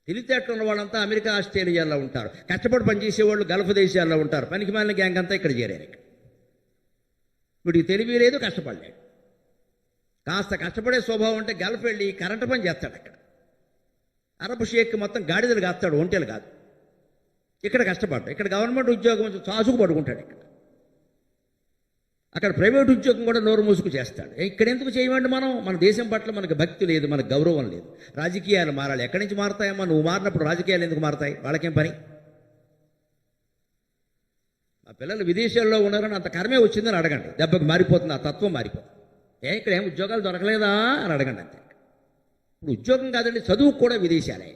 తెలివితేటలు ఉన్న వాళ్ళంతా అమెరికా ఆస్ట్రేలియాలో ఉంటారు, కష్టపడి పనిచేసేవాళ్ళు గల్ఫ్ దేశాల్లో ఉంటారు, పనికి మాలిన గ్యాంగ్ అంతా ఇక్కడ చేరారు. వీడికి తెలివి లేదు, కష్టపడలేడు. కాస్త కష్టపడే స్వభావం అంటే గల్ఫ్ వెళ్ళి కరెంటు పని చేస్తాడు. అక్కడ అరబ్ షేక్ మొత్తం గాడిదలు కాస్తాడు, ఒంటెలు కాదు. ఇక్కడ కష్టపడ్డాడు. ఇక్కడ గవర్నమెంట్ ఉద్యోగం చాసుకు పడుకుంటాడు. అక్కడ ప్రైవేట్ ఉద్యోగం కూడా నోరు మూసుకు చేస్తాడు. ఇక్కడ ఎందుకు చేయమండి? మన దేశం పట్ల మనకు భక్తి లేదు, మనకు గౌరవం లేదు. రాజకీయాలు మారాలి. ఎక్కడి నుంచి మారుతాయమ్మా? నువ్వు మారినప్పుడు రాజకీయాలు ఎందుకు మారుతాయి? వాళ్ళకేం పని? మా పిల్లలు విదేశాల్లో ఉన్నారని అంత కర్మే వచ్చిందని అడగండి, దెబ్బకి మారిపోతుంది, ఆ తత్వం మారిపోతుంది. ఇక్కడ ఏం ఉద్యోగాలు దొరకలేదా అని అడగండి అంతే. ఇప్పుడు ఉద్యోగం కాదండి, చదువు కూడా విదేశాలే.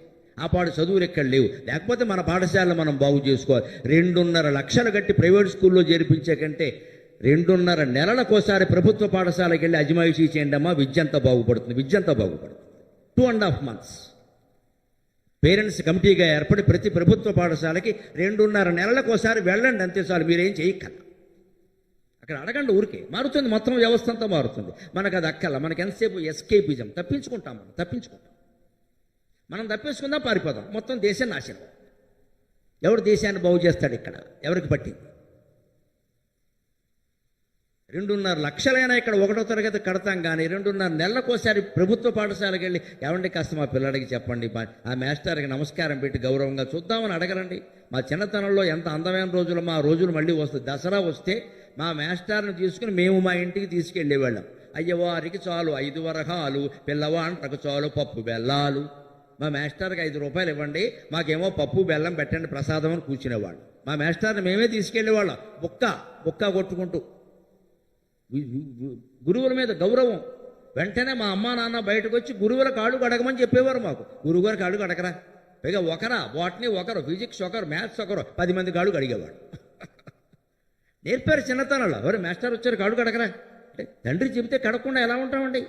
ఆ పాడు చదువులు ఎక్కడ లేవు. లేకపోతే మన పాఠశాలను మనం బాగు చేసుకోవాలి. 2.5 లక్షలు కట్టి ప్రైవేట్ స్కూల్లో చేర్పించే కంటే 2.5 నెలలకోసారి ప్రభుత్వ పాఠశాలకు వెళ్ళి అజమాయిషీ చేయండి అమ్మా, విద్య అంతా బాగుపడుతుంది. 2.5 months పేరెంట్స్ కమిటీగా ఏర్పడి ప్రతి ప్రభుత్వ పాఠశాలకి 2.5 నెలలకోసారి వెళ్ళండి, అంతే చాలు. మీరేం చేయక్కర్లా. అక్కడ అడగండి, ఊరికే మారుతుంది. మొత్తం వ్యవస్థ అంతా మారుతుంది. మనకు అది అక్కల. మనకి ఎంతసేపు ఎస్కేపిజం, తప్పించుకుంటాం. మనం తప్పించుకుందాం, పారిపోదాం, మొత్తం దేశం నాశనం. ఎవడు దేశాన్ని బాగు చేస్తాడు? ఇక్కడ ఎవరికి పట్టింది? 2.5 లక్షలైనా ఇక్కడ 1వ తరగతి కడతాం, కానీ 2.5 నెలలకోసారి ప్రభుత్వ పాఠశాలకు వెళ్ళి ఏమండి కాస్త మా పిల్లడికి చెప్పండి, ఆ మాస్టర్కి నమస్కారం పెట్టి గౌరవంగా చూద్దామని అడగరండి. మా చిన్నతనంలో ఎంత అందమైన రోజులు, మా రోజులు మళ్ళీ వస్తుంది. దసరా వస్తే మా మాస్టర్ని తీసుకుని మేము మా ఇంటికి తీసుకెళ్ళేవాళ్ళం. అయ్యవారికి చాలు 5 వరహాలు, పిల్లవాంటకు చాలు పప్పు బెల్లాలు. మా మాస్టర్కి 5 రూపాయలు ఇవ్వండి, మాకేమో పప్పు బెల్లం పెట్టండి ప్రసాదం అని కూర్చునేవాళ్ళు. మా మాస్టర్ని మేమే తీసుకెళ్ళేవాళ్ళం, బుక్క కొట్టుకుంటూ. గురువుల మీద గౌరవం. వెంటనే మా అమ్మ నాన్న బయటకు వచ్చి గురువుల కాళ్ళు కడగమని చెప్పేవారు మాకు. గురువుగారి కాళ్ళు కడగరా? పైగా బాటనీ ఒకరు, ఫిజిక్స్ ఒకరు, మ్యాథ్స్ ఒకరు, 10 మంది కాళ్ళు కడిగేవాడు. నేర్పారు చిన్నతనంలో. ఎవరు మాస్టర్ వచ్చారు కాళ్ళు కడగరా అంటే తండ్రి చెబితే కడగకుండా ఎలా ఉంటామండి?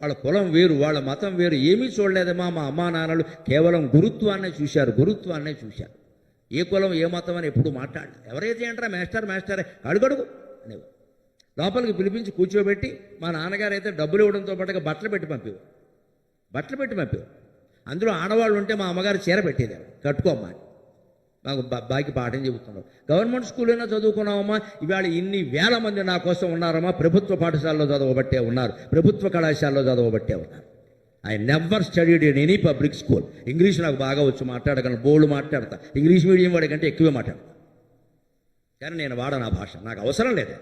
వాళ్ళ కులం వేరు, వాళ్ళ మతం వేరు, ఏమీ చూడలేదమ్మా. మా అమ్మా నాన్నలు కేవలం గురుత్వాన్నే చూశారు. ఏ కులం ఏ మతం అని ఎప్పుడు మాట్లాడలేదు. ఎవరైతే అంటారా మాస్టరే అడుగడుగు అనేవారు. లోపలికి పిలిపించి కూర్చోబెట్టి మా నాన్నగారు అయితే డబ్బులు ఇవ్వడంతో పాటుగా బట్టలు పెట్టి పంపేవారు. అందులో ఆడవాళ్ళు ఉంటే మా అమ్మగారు చీర పెట్టేది, కట్టుకోమ్మా అని. మాకు బాకి పాఠం చెబుతున్నారు. గవర్నమెంట్ స్కూల్లోనే చదువుకున్నామమ్మా. ఇవాళ ఇన్ని వేల మంది నా కోసం ఉన్నారమ్మా. ప్రభుత్వ పాఠశాలలో చదవబట్టే ఉన్నారు, ప్రభుత్వ కళాశాలలో చదవబట్టే ఉన్నారు. I never studied in any public school. English నాకు బాగా వచ్చి మాట్లాడగలను, బోల్డ్ మాట్లాడతా. ఇంగ్లీష్ మీడియం వాడి కంటే ఎక్కువే మాట్లాడతా. కానీ నేను వాడను ఆ భాష, నాకు అవసరం లేదు.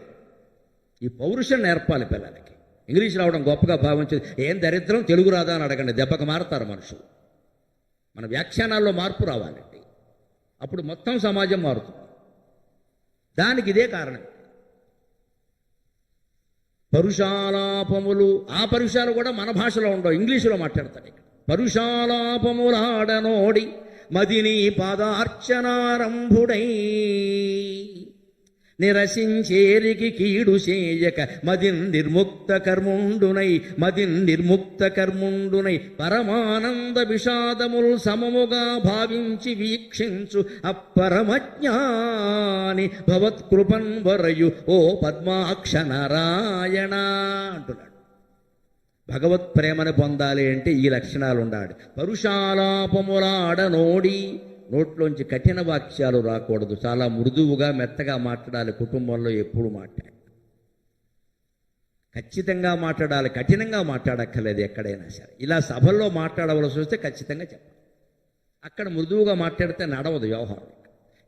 ఈ పౌరుషం నేర్పాలి పిల్లలకి. ఇంగ్లీష్ రావడం గొప్పగా భావించేది. ఏం దరిద్రం, తెలుగు రాదా అని అడగండి, దెబ్బకు మారుతారు మనుషులు. మన వ్యాఖ్యానాల్లో మార్పు రావాలండి, అప్పుడు మొత్తం సమాజం మారుతుంది. దానికి ఇదే కారణం. పరుషాలాపములు, ఆ పరుషాలు కూడా మన భాషలో ఉండవు, ఇంగ్లీషులో మాట్లాడతాడు. ఇక్కడ పరుషాలాపములాడనోడి మదిని పాదార్చనారంభుడై నిరసించేరికి కీడు చేయక మదిన్ నిర్ముక్త కర్ముండునై పరమానంద విషాదముల్ సమముగా భావించి వీక్షించు అపరమజ్ఞాని భవత్కృపన్ వరయు ఓ పద్మాక్ష నారాయణ అంటున్నాడు. భగవత్ ప్రేమను పొందాలి అంటే ఈ లక్షణాలు ఉండాలి. పరుషాలాపములాడనోడి, నోట్లోంచి కఠిన వాక్యాలు రాకూడదు. చాలా మృదువుగా మెత్తగా మాట్లాడాలి. కుటుంబంలో ఎప్పుడు ఖచ్చితంగా మాట్లాడాలి, కఠినంగా మాట్లాడక్కర్లేదు ఎక్కడైనా సరే. ఇలా సభల్లో మాట్లాడవలసి వస్తే ఖచ్చితంగా చెప్పాలి. అక్కడ మృదువుగా మాట్లాడితే నడవదు వ్యవహారం.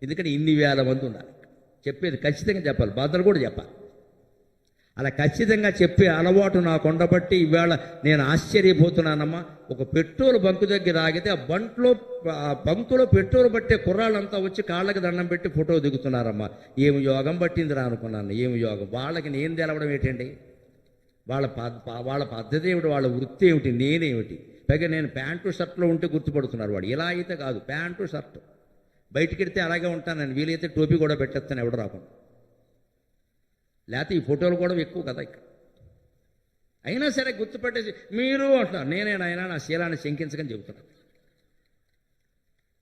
ఎందుకంటే ఇన్ని వేల మంది ఉండాలి. చెప్పేది ఖచ్చితంగా చెప్పాలి, బాధలు కూడా చెప్పాలి. అలా ఖచ్చితంగా చెప్పే అలవాటు నాకు ఉండబట్టి ఇవాళ నేను ఆశ్చర్యపోతున్నానమ్మా. ఒక పెట్రోల్ బంకు దగ్గర ఆగితే ఆ బంకులో పెట్రోల్ పట్టే కుర్రాళ్ళంతా వచ్చి కాళ్ళకి దండం పెట్టి ఫోటో దిగుతున్నారమ్మా. ఏమి యోగం పట్టిందిరా అనుకున్నాను. ఏమి యోగం? వాళ్ళకి నేను తెలవడం ఏంటండి? వాళ్ళ పద్ధతి ఏమిటి? వాళ్ళ వృత్తి ఏమిటి? నేనేమిటి? పైగా నేను ప్యాంటు షర్ట్లో ఉంటే గుర్తుపడుతున్నారు. వాడు ఇలా అయితే కాదు, ప్యాంటు షర్టు. బయటికి వెడితే అలాగే ఉంటాను నేను. వీలైతే టోపీ కూడా పెట్టేస్తాను ఎవడు రాకుండా. లేకపోతే ఈ ఫోటోలు కూడా ఎక్కువ కదా ఇక్కడ. అయినా సరే గుర్తుపట్టేసి మీరు అంటున్నారు. నేనేనాయనా నా శీలాన్ని శంకించకని చెబుతున్నాను.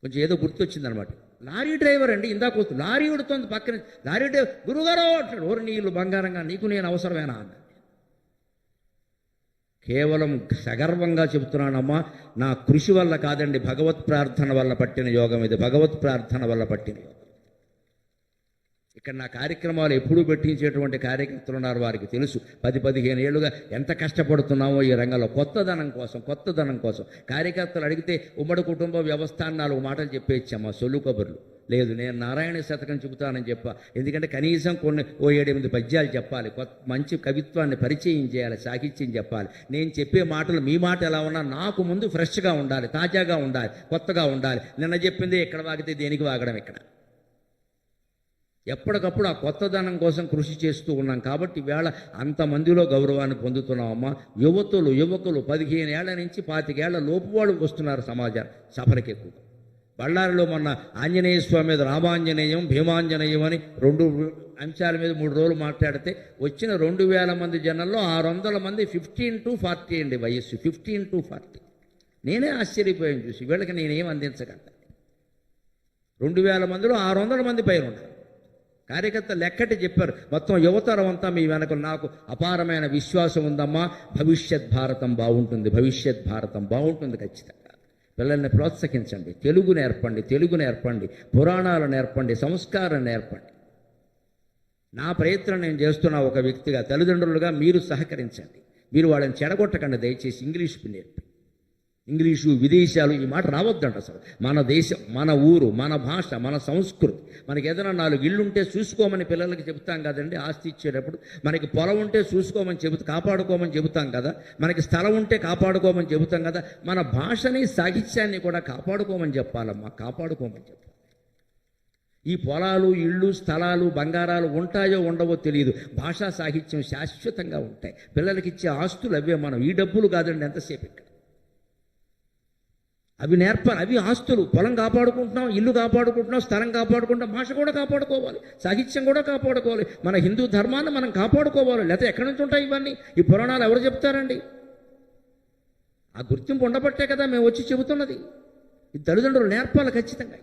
కొంచెం ఏదో గుర్తొచ్చిందనమాట. లారీ డ్రైవర్ అండి, ఇందాక వస్తుంది లారీ ఉడుతుంది పక్కన. లారీ డ్రైవర్ గురుగారు అంటాడు. ఓరు నీళ్ళు బంగారంగా, నీకు నేను అవసరమేనా అన్న. కేవలం సగర్వంగా చెబుతున్నానమ్మా, నా కృషి వల్ల కాదండి, భగవత్ ప్రార్థన వల్ల పట్టిన యోగం ఇది, భగవత్ ప్రార్థన వల్ల పట్టిన యోగం. ఇక్కడ నా కార్యక్రమాలు ఎప్పుడూ పెట్టించేటువంటి కార్యకర్తలు ఉన్నారు, వారికి తెలుసు 10-15 ఏళ్ళుగా ఎంత కష్టపడుతున్నామో ఈ రంగంలో కొత్తదనం కోసం. కార్యకర్తలు అడిగితే ఉమ్మడి కుటుంబ వ్యవస్థ అని 4 మాటలు చెప్పేచ్చామా, సొల్లు కబుర్లు లేదు. నేను నారాయణ శతకం చెబుతానని ఎందుకంటే కనీసం కొన్ని 7-8 పద్యాలు చెప్పాలి, మంచి కవిత్వాన్ని పరిచయం చేయాలి, సాహిత్యం చెప్పాలి. నేను చెప్పే మాటలు మీ మాట ఎలా ఉన్నా నాకు ముందు ఫ్రెష్గా ఉండాలి, తాజాగా ఉండాలి, కొత్తగా ఉండాలి. నిన్న చెప్పింది ఇక్కడ వాగితే దేనికి వాగడం ఇక్కడ. ఎప్పటికప్పుడు ఆ కొత్తదనం కోసం కృషి చేస్తూ ఉన్నాం కాబట్టి వేళ అంతమందిలో గౌరవాన్ని పొందుతున్నామమ్మా. యువకులు 15 ఏళ్ల నుంచి 25 ఏళ్ల లోపు వాళ్ళు వస్తున్నారు సమాజం సభలకు ఎక్కువ. బళ్ళారిలో మొన్న ఆంజనేయ స్వామి మీద రామాంజనేయం భీమాంజనేయం అని 2 అంశాల మీద 3 రోజులు మాట్లాడితే వచ్చిన 2000 మంది జనంలో 600 మంది 15 to 40 అండి వయస్సు, 15 to 40. నేనే ఆశ్చర్యపోయాను చూసి, వీళ్ళకి నేనేం అందించగలను. 2000 మందిలో 600 మంది పైన ఉన్నారు. కార్యకర్త లెక్కటి చెప్పారు, మొత్తం యువతరం అంతా మీ వెనక. నాకు అపారమైన విశ్వాసం ఉందమ్మా, భవిష్యత్ భారతం బాగుంటుంది ఖచ్చితంగా. పిల్లల్ని ప్రోత్సహించండి, తెలుగు నేర్పండి, పురాణాలు నేర్పండి, సంస్కారం నేర్పండి. నా ప్రయత్నం నేను చేస్తున్నా ఒక వ్యక్తిగా. తల్లిదండ్రులుగా మీరు సహకరించండి, మీరు వాళ్ళని చెడగొట్టకండి దయచేసి. ఇంగ్లీషు విదేశాలు ఈ మాట రావద్దంట అసలు. మన దేశం, మన ఊరు, మన భాష, మన సంస్కృతి. మనకి ఏదైనా 4 ఇళ్ళు ఉంటే చూసుకోమని పిల్లలకి చెబుతాం కదండి. ఆస్తి ఇచ్చేటప్పుడు మనకి పొలం ఉంటే చూసుకోమని కాపాడుకోమని చెబుతాం కదా. మనకి స్థలం ఉంటే కాపాడుకోమని చెబుతాం కదా. మన భాషని సాహిత్యాన్ని కూడా కాపాడుకోమని చెప్పాలమ్మా, కాపాడుకోమని చెప్పాలి. ఈ పొలాలు, ఇళ్ళు, స్థలాలు, బంగారాలు ఉంటాయో ఉండవో తెలియదు, భాషా సాహిత్యం శాశ్వతంగా ఉంటాయి. పిల్లలకి ఇచ్చే ఆస్తులు అవే. మనం ఈ డబ్బులు కాదండి ఎంతసేపు ఇక్కడ. అవి నేర్పాలి, అవి ఆస్తులు. పొలం కాపాడుకుంటున్నాం, ఇల్లు కాపాడుకుంటున్నాం, స్థలం కాపాడుకుంటాం, భాష కూడా కాపాడుకోవాలి, సాహిత్యం కూడా కాపాడుకోవాలి, మన హిందూ ధర్మాన్ని మనం కాపాడుకోవాలి. లేకపోతే ఎక్కడి నుంచి ఉంటాయి ఇవన్నీ? ఈ పురాణాలు ఎవరు చెప్తారండి? ఆ గుర్తింపు ఉండబట్టే కదా మేము వచ్చి చెబుతున్నది. ఈ తల్లిదండ్రులు నేర్పాలి ఖచ్చితంగా.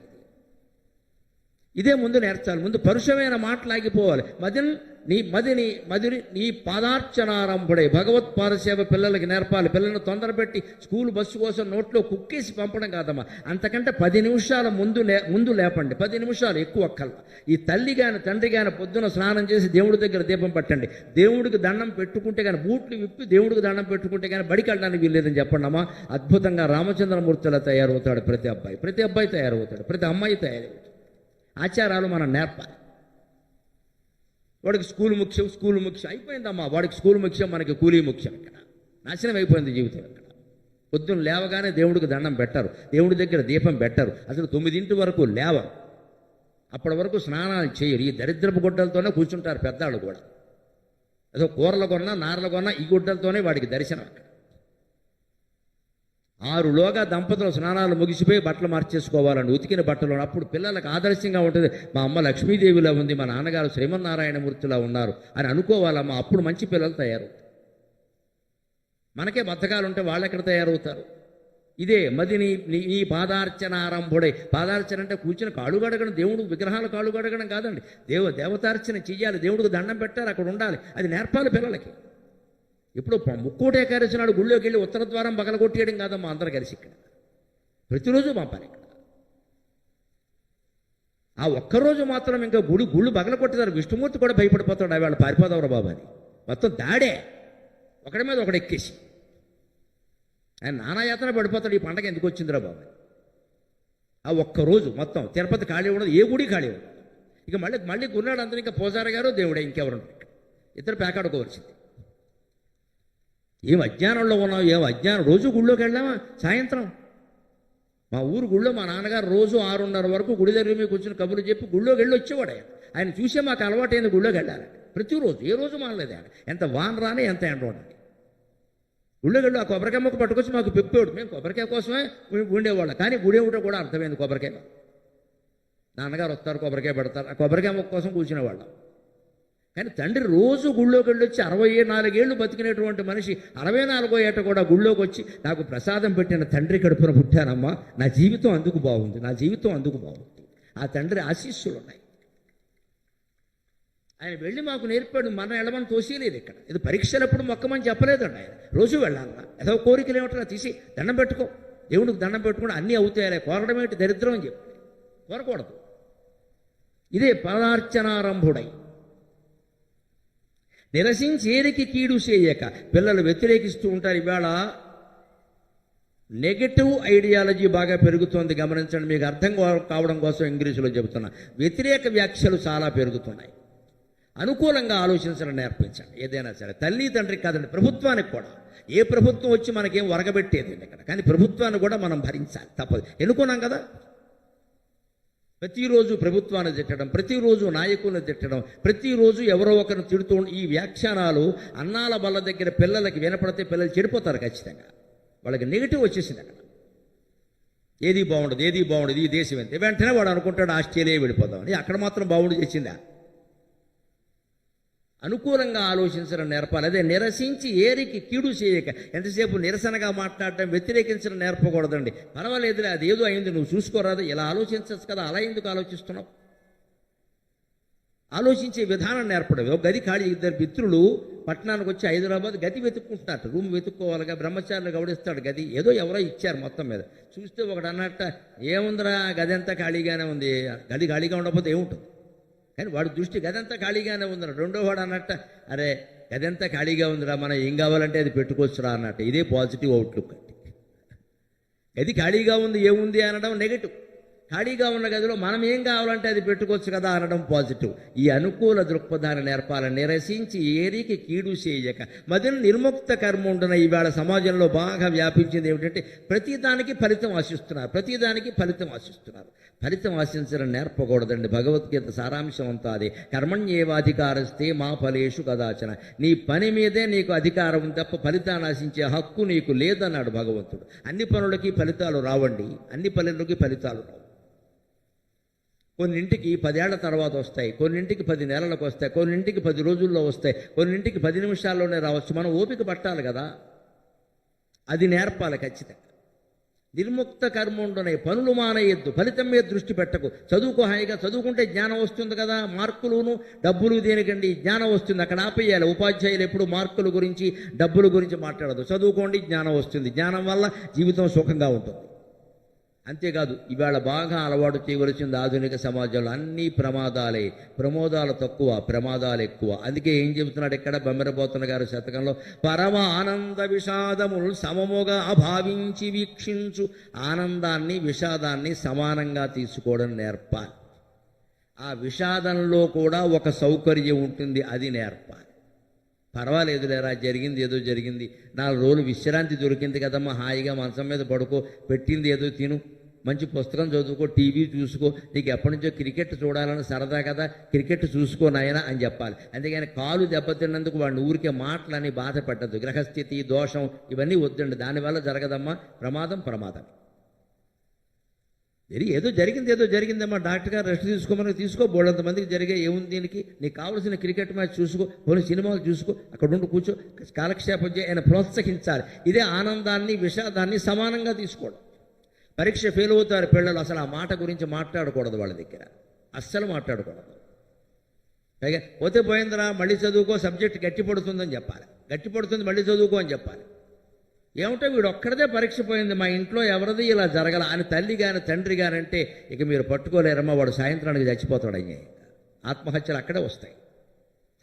ఇదే ముందు నేర్చాలి. ముందు పరుషమైన మాటలాగిపోవాలి. మదిని నీ పాదార్చనారంభుడై భగవత్ పాదసేవ పిల్లలకి నేర్పాలి. పిల్లల్ని తొందరపెట్టి స్కూల్ బస్సు కోసం నోట్లో కుక్కేసి పంపడం కాదమ్మా. అంతకంటే 10 నిమిషాల ముందు లేపండి. 10 నిమిషాలు ఎక్కువ అక్కల. ఈ తల్లి కానీ తండ్రి కానీ పొద్దున స్నానం చేసి దేవుడి దగ్గర దీపం పట్టండి. దేవుడికి దండం పెట్టుకుంటే కానీ, బూట్లు విప్పి దేవుడికి దండం పెట్టుకుంటే కానీ బడికి వెళ్ళడానికి వీల్లేదని చెప్పండి అమ్మా. అద్భుతంగా రామచంద్రమూర్తిలా తయారవుతాడు ప్రతి అబ్బాయి తయారవుతాడు, ప్రతి అమ్మాయి తయారవుతాడు. ఆచారాలు మనం నేర్పాలి. వాడికి స్కూల్ ముఖ్యం అయిపోయిందమ్మా. వాడికి స్కూల్ ముఖ్యం, మనకి కూలీ ముఖ్యం. ఇక్కడ నాశనం అయిపోయింది జీవితం. ఇక్కడ పొద్దున్న లేవగానే దేవుడికి దండం పెట్టరు, దేవుడి దగ్గర దీపం పెట్టరు, అసలు 9 వరకు లేవరు. అప్పటి వరకు స్నానాలు చేయరు. ఈ దరిద్రపు గుడ్డలతోనే కూర్చుంటారు పెద్దాళ్ళు కూడా. ఏదో కూరలు కొన్నా, నారలు కొన్నా ఈ గుడ్డలతోనే వాడికి దర్శనం. అక్కడ 6లోగా దంపతులు స్నానాలు ముగిసిపోయి బట్టలు మార్చేసుకోవాలండి, ఉతికిన బట్టలు. అప్పుడు పిల్లలకు ఆదర్శంగా ఉంటుంది. మా అమ్మ లక్ష్మీదేవిలా ఉంది, మా నాన్నగారు శ్రీమన్నారాయణమూర్తిలా ఉన్నారు అని అనుకోవాలమ్మా. అప్పుడు మంచి పిల్లలు తయారవుతారు. మనకే బద్ధకాలు ఉంటే వాళ్ళు ఎక్కడ తయారవుతారు? ఇదే మదిని నీ పాదార్చనారంభుడై. పాదార్చన అంటే కూర్చుని కాళ్ళు గడగడం, దేవుడు విగ్రహాలు కాళ్ళు గడగడం కాదండి. దేవతార్చన చెయ్యాలి, దేవుడికి దండం పెట్టాలి, అక్కడ ఉండాలి. అది నేర్పాలి పిల్లలకి. ఇప్పుడు ముక్కోటి ఏకాదశి నాడు గుళ్ళోకి వెళ్ళి ఉత్తర ద్వారం పగలగొట్టేయడం కాదమ్మా. అందరూ కలిసి ఇక్కడ ప్రతిరోజు పంపాలి. ఇక్కడ ఆ ఒక్కరోజు మాత్రం ఇంకా గుళ్ళు పగలగొట్టేదారు. విష్ణుమూర్తి కూడా భయపడిపోతాడు, వాళ్ళు పారిపోదావరా బాబు అని. మొత్తం దాడే, ఒకడి మీద ఒకడు ఎక్కేసి ఆయన నానాయాతన పడిపోతాడు. ఈ పండగ ఎందుకు వచ్చిందిరా బాబు? ఆ ఒక్కరోజు మొత్తం తిరుపతి ఖాళీ ఉండదు, ఏ గుడి ఖాళీ ఉండదు. ఇక మళ్ళీ గురునాడు అందరూ ఇంకా పూజారి గారు దేవుడే, ఇంకెవరు ఇద్దరు పేకాడుకోవాల్సింది. ఏం అజ్ఞానంలో ఉన్నావు, ఏం అజ్ఞానం. రోజు గుళ్ళోకి వెళ్ళామా సాయంత్రం? మా ఊరు గుళ్ళో మా నాన్నగారు రోజు 6:30 వరకు గుడి దగ్గర మీకు కూర్చుని కబుర్లు చెప్పి గుళ్ళోకి వెళ్ళి వచ్చేవాడు. ఆయన చూసే మాకు అలవాటైంది గుళ్ళోకి వెళ్ళాలి ప్రతిరోజు. ఏ రోజు మానలేదు ఆయన. ఎంత వాన రాని ఎంత ఎండ ఉండని గుళ్ళోకి వెళ్ళి ఆ కొబ్బరికాయ మొక్క పట్టుకొచ్చి మాకు పెప్పేవాడు. మేము కొబ్బరికాయ కోసమే ఉండేవాళ్ళం. కానీ గుడి ఏమిటో కూడా అర్థమైంది. కొబ్బరికాయ నాన్నగారు వస్తారు, కొబ్బరికాయ పెడతారు, ఆ కొబ్బరికాయ మొక్క కోసం కూర్చునేవాళ్ళం. కానీ తండ్రి రోజు గుళ్ళోకి వెళ్ళి వచ్చి 64 ఏళ్ళు బతికినటువంటి మనిషి 64వ ఏట కూడా గుళ్ళోకి వచ్చి నాకు ప్రసాదం పెట్టిన తండ్రి కడుపున పుట్టానమ్మా, నా జీవితం అందుకు బాగుంది. ఆ తండ్రి ఆశీస్సులు ఉన్నాయి. ఆయన వెళ్ళి మాకు నేర్పాడు, మనం వెళ్ళమని తోసేయలేదు. ఇక్కడ ఇది పరీక్షలప్పుడు మొక్కమని చెప్పలేదండి ఆయన. రోజు వెళ్ళాలన్నా ఏదో కోరికలు ఏమిటో తీసి దండం పెట్టుకో, దేవుడికి దండం పెట్టుకుని అన్నీ అవుతాయి, కోరడం ఏంటి దరిద్రం అని చెప్పి కోరకూడదు. ఇదే పదార్చనారంభుడై నిరసించేరికి కీడు చేయక. పిల్లలు వ్యతిరేకిస్తూ ఉంటారు. ఇవాళ నెగటివ్ ఐడియాలజీ బాగా పెరుగుతోంది, గమనించండి. మీకు అర్థం కావడం కోసం ఇంగ్లీషులో చెబుతున్నా. వ్యతిరేక వ్యాఖ్యలు చాలా పెరుగుతున్నాయి. అనుకూలంగా ఆలోచించడం నేర్పించండి. ఏదైనా సరే తల్లి తండ్రికి కాదండి, ప్రభుత్వానికి కూడా. ఏ ప్రభుత్వం వచ్చి మనకేం వరగబెట్టేది ఇక్కడ, కానీ ప్రభుత్వాన్ని కూడా మనం భరించాలి, తప్పదు. ఎన్నుకున్నాం కదా. ప్రతిరోజు ప్రభుత్వాన్ని తిట్టడం, ప్రతిరోజు నాయకులను తిట్టడం, ప్రతిరోజు ఎవరో ఒకరిని తిడుతూ ఈ వ్యాఖ్యానాలు అన్నాల బల్ల దగ్గర పిల్లలకి వినపడితే పిల్లలు చెడిపోతారు ఖచ్చితంగా. వాళ్ళకి నెగిటివ్ వచ్చేసింది అక్కడ. ఏది బాగుండదు, ఏది బాగుండదు, ఈ దేశం ఎంత. వెంటనే వాడు అనుకుంటాడు ఆస్ట్రేలియా వెళ్ళిపోదామని. అక్కడ మాత్రం బాగుండు చేసిందా. అనుకూలంగా ఆలోచించడం నేర్పాలి. అదే నిరసించి ఏరికి కీడు చేయక. ఎంతసేపు నిరసనగా మాట్లాడటం, వ్యతిరేకించడం నేర్పకూడదండి. పర్వాలేదులే, అది ఏదో అయింది, నువ్వు చూసుకోరాదు, ఇలా ఆలోచించచ్చు కదా, అలా ఎందుకు ఆలోచిస్తున్నావు. ఆలోచించే విధానం నేర్పడం. ఒక గది ఖాళీ, ఇద్దరు మిత్రులు పట్టణానికి వచ్చి హైదరాబాద్ గది వెతుక్కుంటున్నట్టు. రూమ్ వెతుక్కోవాలిగా, బ్రహ్మచారులు గౌడిస్తాడు గది. ఏదో ఎవరో ఇచ్చారు మొత్తం మీద. చూస్తే ఒకడు అన్నట్ట, ఏముందిరా గది అంతా ఖాళీగానే ఉంది. గది ఖాళీగా ఉండకపోతే ఏముంటుంది, కానీ వాడు దృష్టి గదంతా ఖాళీగానే ఉందిరా. రెండో వాడు అన్నట్ట, అరే గదంతా ఖాళీగా ఉందిరా, మనం ఏం కావాలంటే అది పెట్టుకోవచ్చురా అన్నట్టు. ఇదే పాజిటివ్ అవుట్లుక్. గది ఖాళీగా ఉంది, ఏముంది అనడం నెగటివ్. ఖాళీగా ఉన్న గదిలో మనం ఏం కావాలంటే అది పెట్టుకోవచ్చు కదా అనడం పాజిటివ్. ఈ అనుకూల దృక్పథాన్ని నేర్పాలని. నిరసించి ఏరికి కీడు చేయక. మదిని నిర్ముక్త కర్మ ఉండున. ఈవేళ సమాజంలో బాగా వ్యాపించింది ఏమిటంటే ప్రతిదానికి ఫలితం ఆశిస్తున్నారు, ప్రతిదానికి ఫలితం ఆశిస్తున్నారు. ఫలితం ఆశించడం నేర్పకూడదండి. భగవద్గీత సారాంశం అంతా అదే. కర్మణ్యేవాధికారస్తే మా ఫలేషు కదాచన. నీ పని మీదే నీకు అధికారం తప్ప ఫలితాన్ని ఆశించే హక్కు నీకు లేదన్నాడు భగవంతుడు. అన్ని పనులకి ఫలితాలు రావండి, అన్ని పనులకి ఫలితాలు రావు. కొన్నింటికి 10 ఏళ్ల తర్వాత వస్తాయి, కొన్నింటికి 10 నెలలకు వస్తాయి, కొన్నింటికి 10 రోజుల్లో వస్తాయి, కొన్నింటికి 10 నిమిషాల్లోనే రావచ్చు. మనం ఓపిక పట్టాలి కదా, అది నేర్పాలి ఖచ్చితంగా. నిర్ముక్త కర్మండునే. పనులు మానేయద్దు, ఫలితం మీద దృష్టి పెట్టకు. చదువుకో, హాయిగా చదువుకుంటే జ్ఞానం వస్తుంది కదా. మార్కులును డబ్బులు దేనికండి, జ్ఞానం వస్తుంది. అక్కడ ఆపేయాలి. ఉపాధ్యాయులు ఎప్పుడు మార్కుల గురించి డబ్బుల గురించి మాట్లాడదు. చదువుకోండి, జ్ఞానం వస్తుంది. జ్ఞానం వల్ల జీవితం సుఖంగా ఉంటుంది. అంతేకాదు, ఇవాళ బాగా అలవాటు చేయవలసింది ఆధునిక సమాజంలో అన్నీ ప్రమాదాలే. ప్రమోదాలు తక్కువ, ప్రమాదాలు ఎక్కువ. అందుకే ఏం చెబుతున్నాడు ఇక్కడ బమ్మెరబోతన గారు శతకంలో, పరమ ఆనంద విషాదములు సమముగా భావించి వీక్షించు. ఆనందాన్ని విషాదాన్ని సమానంగా తీసుకోవడం నేర్పాలి. ఆ విషాదంలో కూడా ఒక సౌకర్యం ఉంటుంది, అది నేర్పాలి. పర్వాలేదు లేరా, జరిగింది ఏదో జరిగింది, 4 రోజులు విశ్రాంతి దొరికింది కదమ్మా, హాయిగా మంచం మీద పడుకో, పెట్టింది ఏదో తిను, మంచి పుస్తకం చదువుకో, టీవీ చూసుకో, నీకు ఎప్పటి నుంచో క్రికెట్ చూడాలని సరదా కదా, క్రికెట్ చూసుకో నాయనా అని చెప్పాలి. అంతేగాని కాలు దెబ్బతిన్నందుకు వాడిని ఊరికే మాటలని బాధ పెట్టద్దు. గ్రహస్థితి దోషం ఇవన్నీ వద్దండి, దానివల్ల జరగదమ్మా ప్రమాదం. ప్రమాదం ఏదో జరిగిందమ్మా, డాక్టర్ గారు రెస్ట్ తీసుకోమని తీసుకో, బోళ్ళంతమందికి జరిగే ఏముంది దీనికి, నీకు కావలసిన క్రికెట్ మ్యాచ్ చూసుకో, కొన్ని సినిమాలు చూసుకో, అక్కడ ఉండి కూర్చో, కాలక్షేపం చేయి, ఆయన ప్రోత్సహించాలి. ఇదే ఆనందాన్ని విషాదాన్ని సమానంగా తీసుకోవడం. పరీక్ష ఫెయిల్ అవుతారు పిల్లలు, అసలు ఆ మాట గురించి మాట్లాడకూడదు, వాళ్ళ దగ్గర అస్సలు మాట్లాడకూడదు. పైగా పోతే పోయిందిరా, మళ్ళీ చదువుకో, సబ్జెక్ట్ గట్టి పడుతుందని చెప్పాలి. గట్టి పడుతుంది మళ్ళీ చదువుకో అని చెప్పాలి. ఏమంటే వీడు ఒక్కడదే పరీక్ష పోయింది, మా ఇంట్లో ఎవరిది ఇలా జరగల అని తల్లి కానీ తండ్రి కానీ అంటే ఇక మీరు పట్టుకోలేరమ్మా, వాడు సాయంత్రానికి చచ్చిపోతాడు. అయ్యాయి ఆత్మహత్యలు అక్కడే వస్తాయి.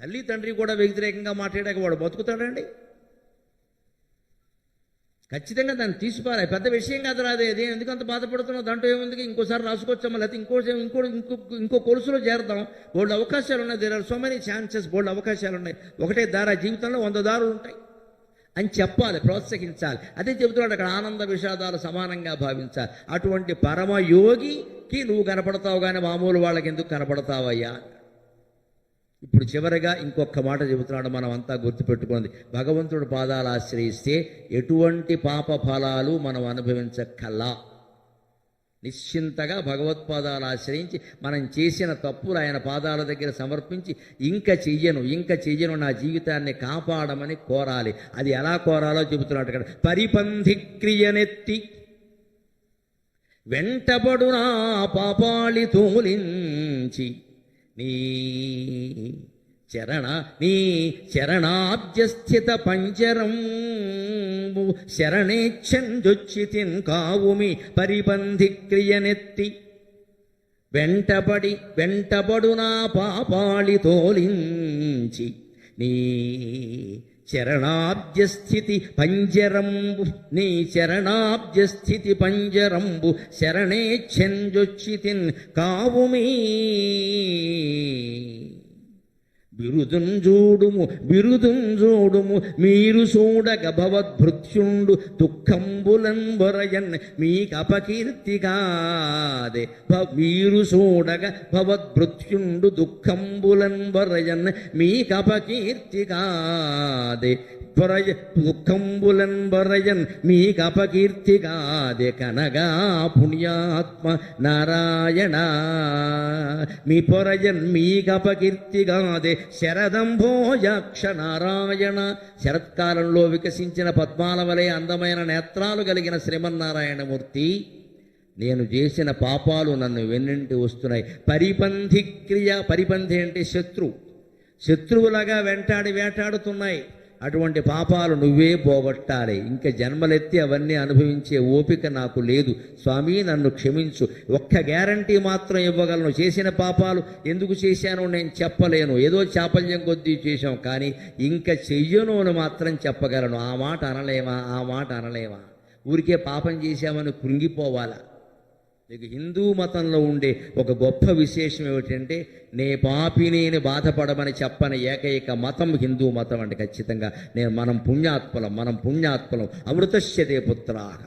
తల్లి తండ్రి కూడా వ్యతిరేకంగా మాట్లాడాక వాడు బతుకుతాడండి? ఖచ్చితంగా దాన్ని తీసిపాలి. పెద్ద విషయం కాదు రాదే, అదే ఎందుకంత బాధపడుతున్నావు, దాంట్లో ఏముంది, ఇంకోసారి రాసుకోవచ్చామా, లేకపోతే ఇంకో కోర్సులో చేరదాం, బోల్డ్ అవకాశాలు ఉన్నాయి. There are so many chances, బోల్డ్ అవకాశాలు ఉన్నాయి. ఒకటే దారి, జీవితంలో 100 దారులు ఉంటాయి అని చెప్పాలి, ప్రోత్సహించాలి. అదే చెబుతున్నాడు అక్కడ, ఆనంద విషాదాలు సమానంగా భావించాలి. అటువంటి పరమయోగికి నువ్వు కనపడతావు కానీ మామూలు వాళ్ళకి ఎందుకు కనపడతావయ్యా. ఇప్పుడు చివరిగా ఇంకొక మాట చెబుతున్నాడు, మనం అంతా గుర్తుపెట్టుకుంది. భగవంతుడు పాదాలు ఆశ్రయిస్తే ఎటువంటి పాప ఫలాలు మనం అనుభవించక్కల్లా. నిశ్చింతగా భగవత్పాదాలు ఆశ్రయించి మనం చేసిన తప్పులు ఆయన పాదాల దగ్గర సమర్పించి ఇంక చెయ్యను నా జీవితాన్ని కాపాడమని కోరాలి. అది ఎలా కోరాలో చెబుతున్నాడు అక్కడ. పరిపంధి క్రియనెత్తి వెంటబడు నా పాపాళి తోలించి నీ చరణ నీ చరణాబ్జస్థిత పంజరం శరణేచ్ఛందొచ్చితిన్ కావుమి పరిబంధి క్రియనెత్తి వెంటబడు నా పాపాళి తోలించి నీ చరణాబ్జస్థితి పంజరంబు నీ చరణాబ్జస్థితి పంజరంబు శరణేచ్ఛందొచ్చితిన్ కావుమీ బిరుదుంజూడుము మీరు చూడగ భవద్భృత్యుండు దుఃఖంబులన్ వరయన్ మీకపకీర్తిగాదే మీరు చూడగ భవద్భృత్యుండు దుఃఖంబులన్ వరయన్ మీకపకీర్తిగాదే దుఃఖంబులన్ వరయన్ మీకపకీర్తిగాదే కనగా పుణ్యాత్మ నారాయణ మీ పొరయన్ మీకపకీర్తిగాదే శరదంభోజాక్ష నారాయణ. శరత్కాలంలో వికసించిన పద్మాల వలె అందమైన నేత్రాలు కలిగిన శ్రీమన్నారాయణమూర్తి, నేను చేసిన పాపాలు నన్ను వెన్నింటి వస్తున్నాయి. పరిపంధి క్రియ, పరిపంధి అంటే శత్రువులాగా వేటాడుతున్నాయి. అటువంటి పాపాలు నువ్వే పోగొట్టాలి. ఇంకా జన్మలెత్తి అవన్నీ అనుభవించే ఓపిక నాకు లేదు స్వామి, నన్ను క్షమించు. ఒక్క గ్యారంటీ మాత్రం ఇవ్వగలను, చేసిన పాపాలు ఎందుకు చేశానో నేను చెప్పలేను. ఏదో చాపల్యం కొద్దీ చేశాం, కానీ ఇంకా చెయ్యను అని మాత్రం చెప్పగలను. ఆ మాట అనలేమా? ఊరికే పాపం చేశామని కృంగిపోవాలా? నీకు హిందూ మతంలో ఉండే ఒక గొప్ప విశేషం ఏమిటంటే, నే పాపినేని బాధపడమని చెప్పని ఏకైక మతం హిందూ మతం అంటే ఖచ్చితంగా మనం పుణ్యాత్మలం అమృతస్యతే పుత్రాహ.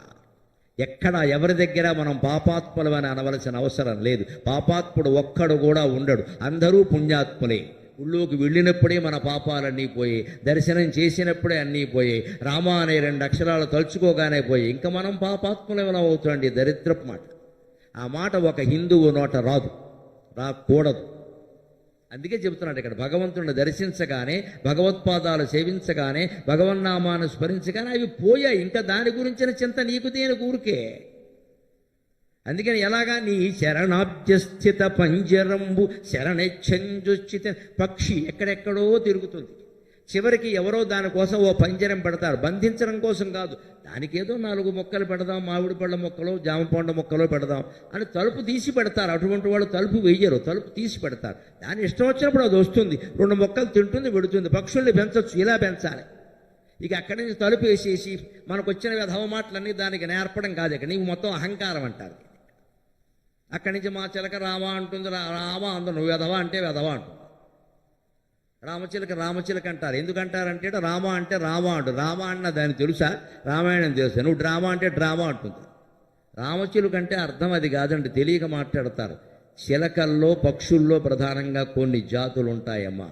ఎక్కడ ఎవరి దగ్గర మనం పాపాత్ములం అని అనవలసిన అవసరం లేదు. పాపాత్ముడు ఒక్కడు కూడా ఉండడు, అందరూ పుణ్యాత్ములే. ఊళ్ళోకి వెళ్ళినప్పుడే మన పాపాలన్నీ పోయి, దర్శనం చేసినప్పుడే అన్నీ పోయి, రామ అనే 2 అక్షరాలు తలుచుకోగానే పోయి, ఇంకా మనం పాపాత్ములు ఏమైనా అవుతాండి? దరిద్రపు మాట. ఆ మాట ఒక హిందువు నోట రాకూడదు. అందుకే చెబుతున్నాడు ఇక్కడ, భగవంతుడిని దర్శించగానే, భగవత్పాదాలు సేవించగానే, భగవన్నామాన్ని స్మరించగానే అవి పోయాయి. ఇంకా దాని గురించిన చింత నీకు దేని ఊరికే. అందుకని ఎలాగా నీ శరణాబ్జస్థిత పంజరంబు శరణెచ్ఛందొచ్చిత. పక్షి ఎక్కడెక్కడో తిరుగుతుంది, చివరికి ఎవరో దానికోసం ఓ పంజరం పెడతారు. బంధించడం కోసం కాదు, దానికేదో 4 మొక్కలు పెడదాం, మామిడి పళ్ళ మొక్కలో జామ పండు మొక్కలో పెడదాం అని తలుపు తీసి పెడతారు. అటువంటి వాళ్ళు తలుపు వెయ్యరు, తలుపు తీసి పెడతారు. దాని ఇష్టం వచ్చినప్పుడు అది వస్తుంది, 2 మొక్కలు తింటుంది, పెడుతుంది. పక్షుల్ని పెంచవచ్చు, ఇలా పెంచాలి. ఇక అక్కడి నుంచి తలుపు వేసేసి మనకు వచ్చిన విధవ మాటలన్నీ దానికి నేర్పడం కాదు. ఇక్కడ నీవు మొత్తం అహంకారం అంటారు. అక్కడి నుంచి మా చిలక రామా అంటుంది, రామా అందు, నువ్వు వెధవా అంటే వెధవా అంటుంది. రామచిలక అంటారు. ఎందుకంటారంటే రామ అంటే రామా అంటు. రామ అన్న దాన్ని తెలుసా? రామాయణం తెలుసా? నువ్వు డ్రామా అంటే డ్రామా అంటుంది. రామచిలుక అంటే అర్థం అది కాదండి, తెలియక మాట్లాడతారు. చిలకల్లో, పక్షుల్లో ప్రధానంగా కొన్ని జాతులు ఉంటాయమ్మా.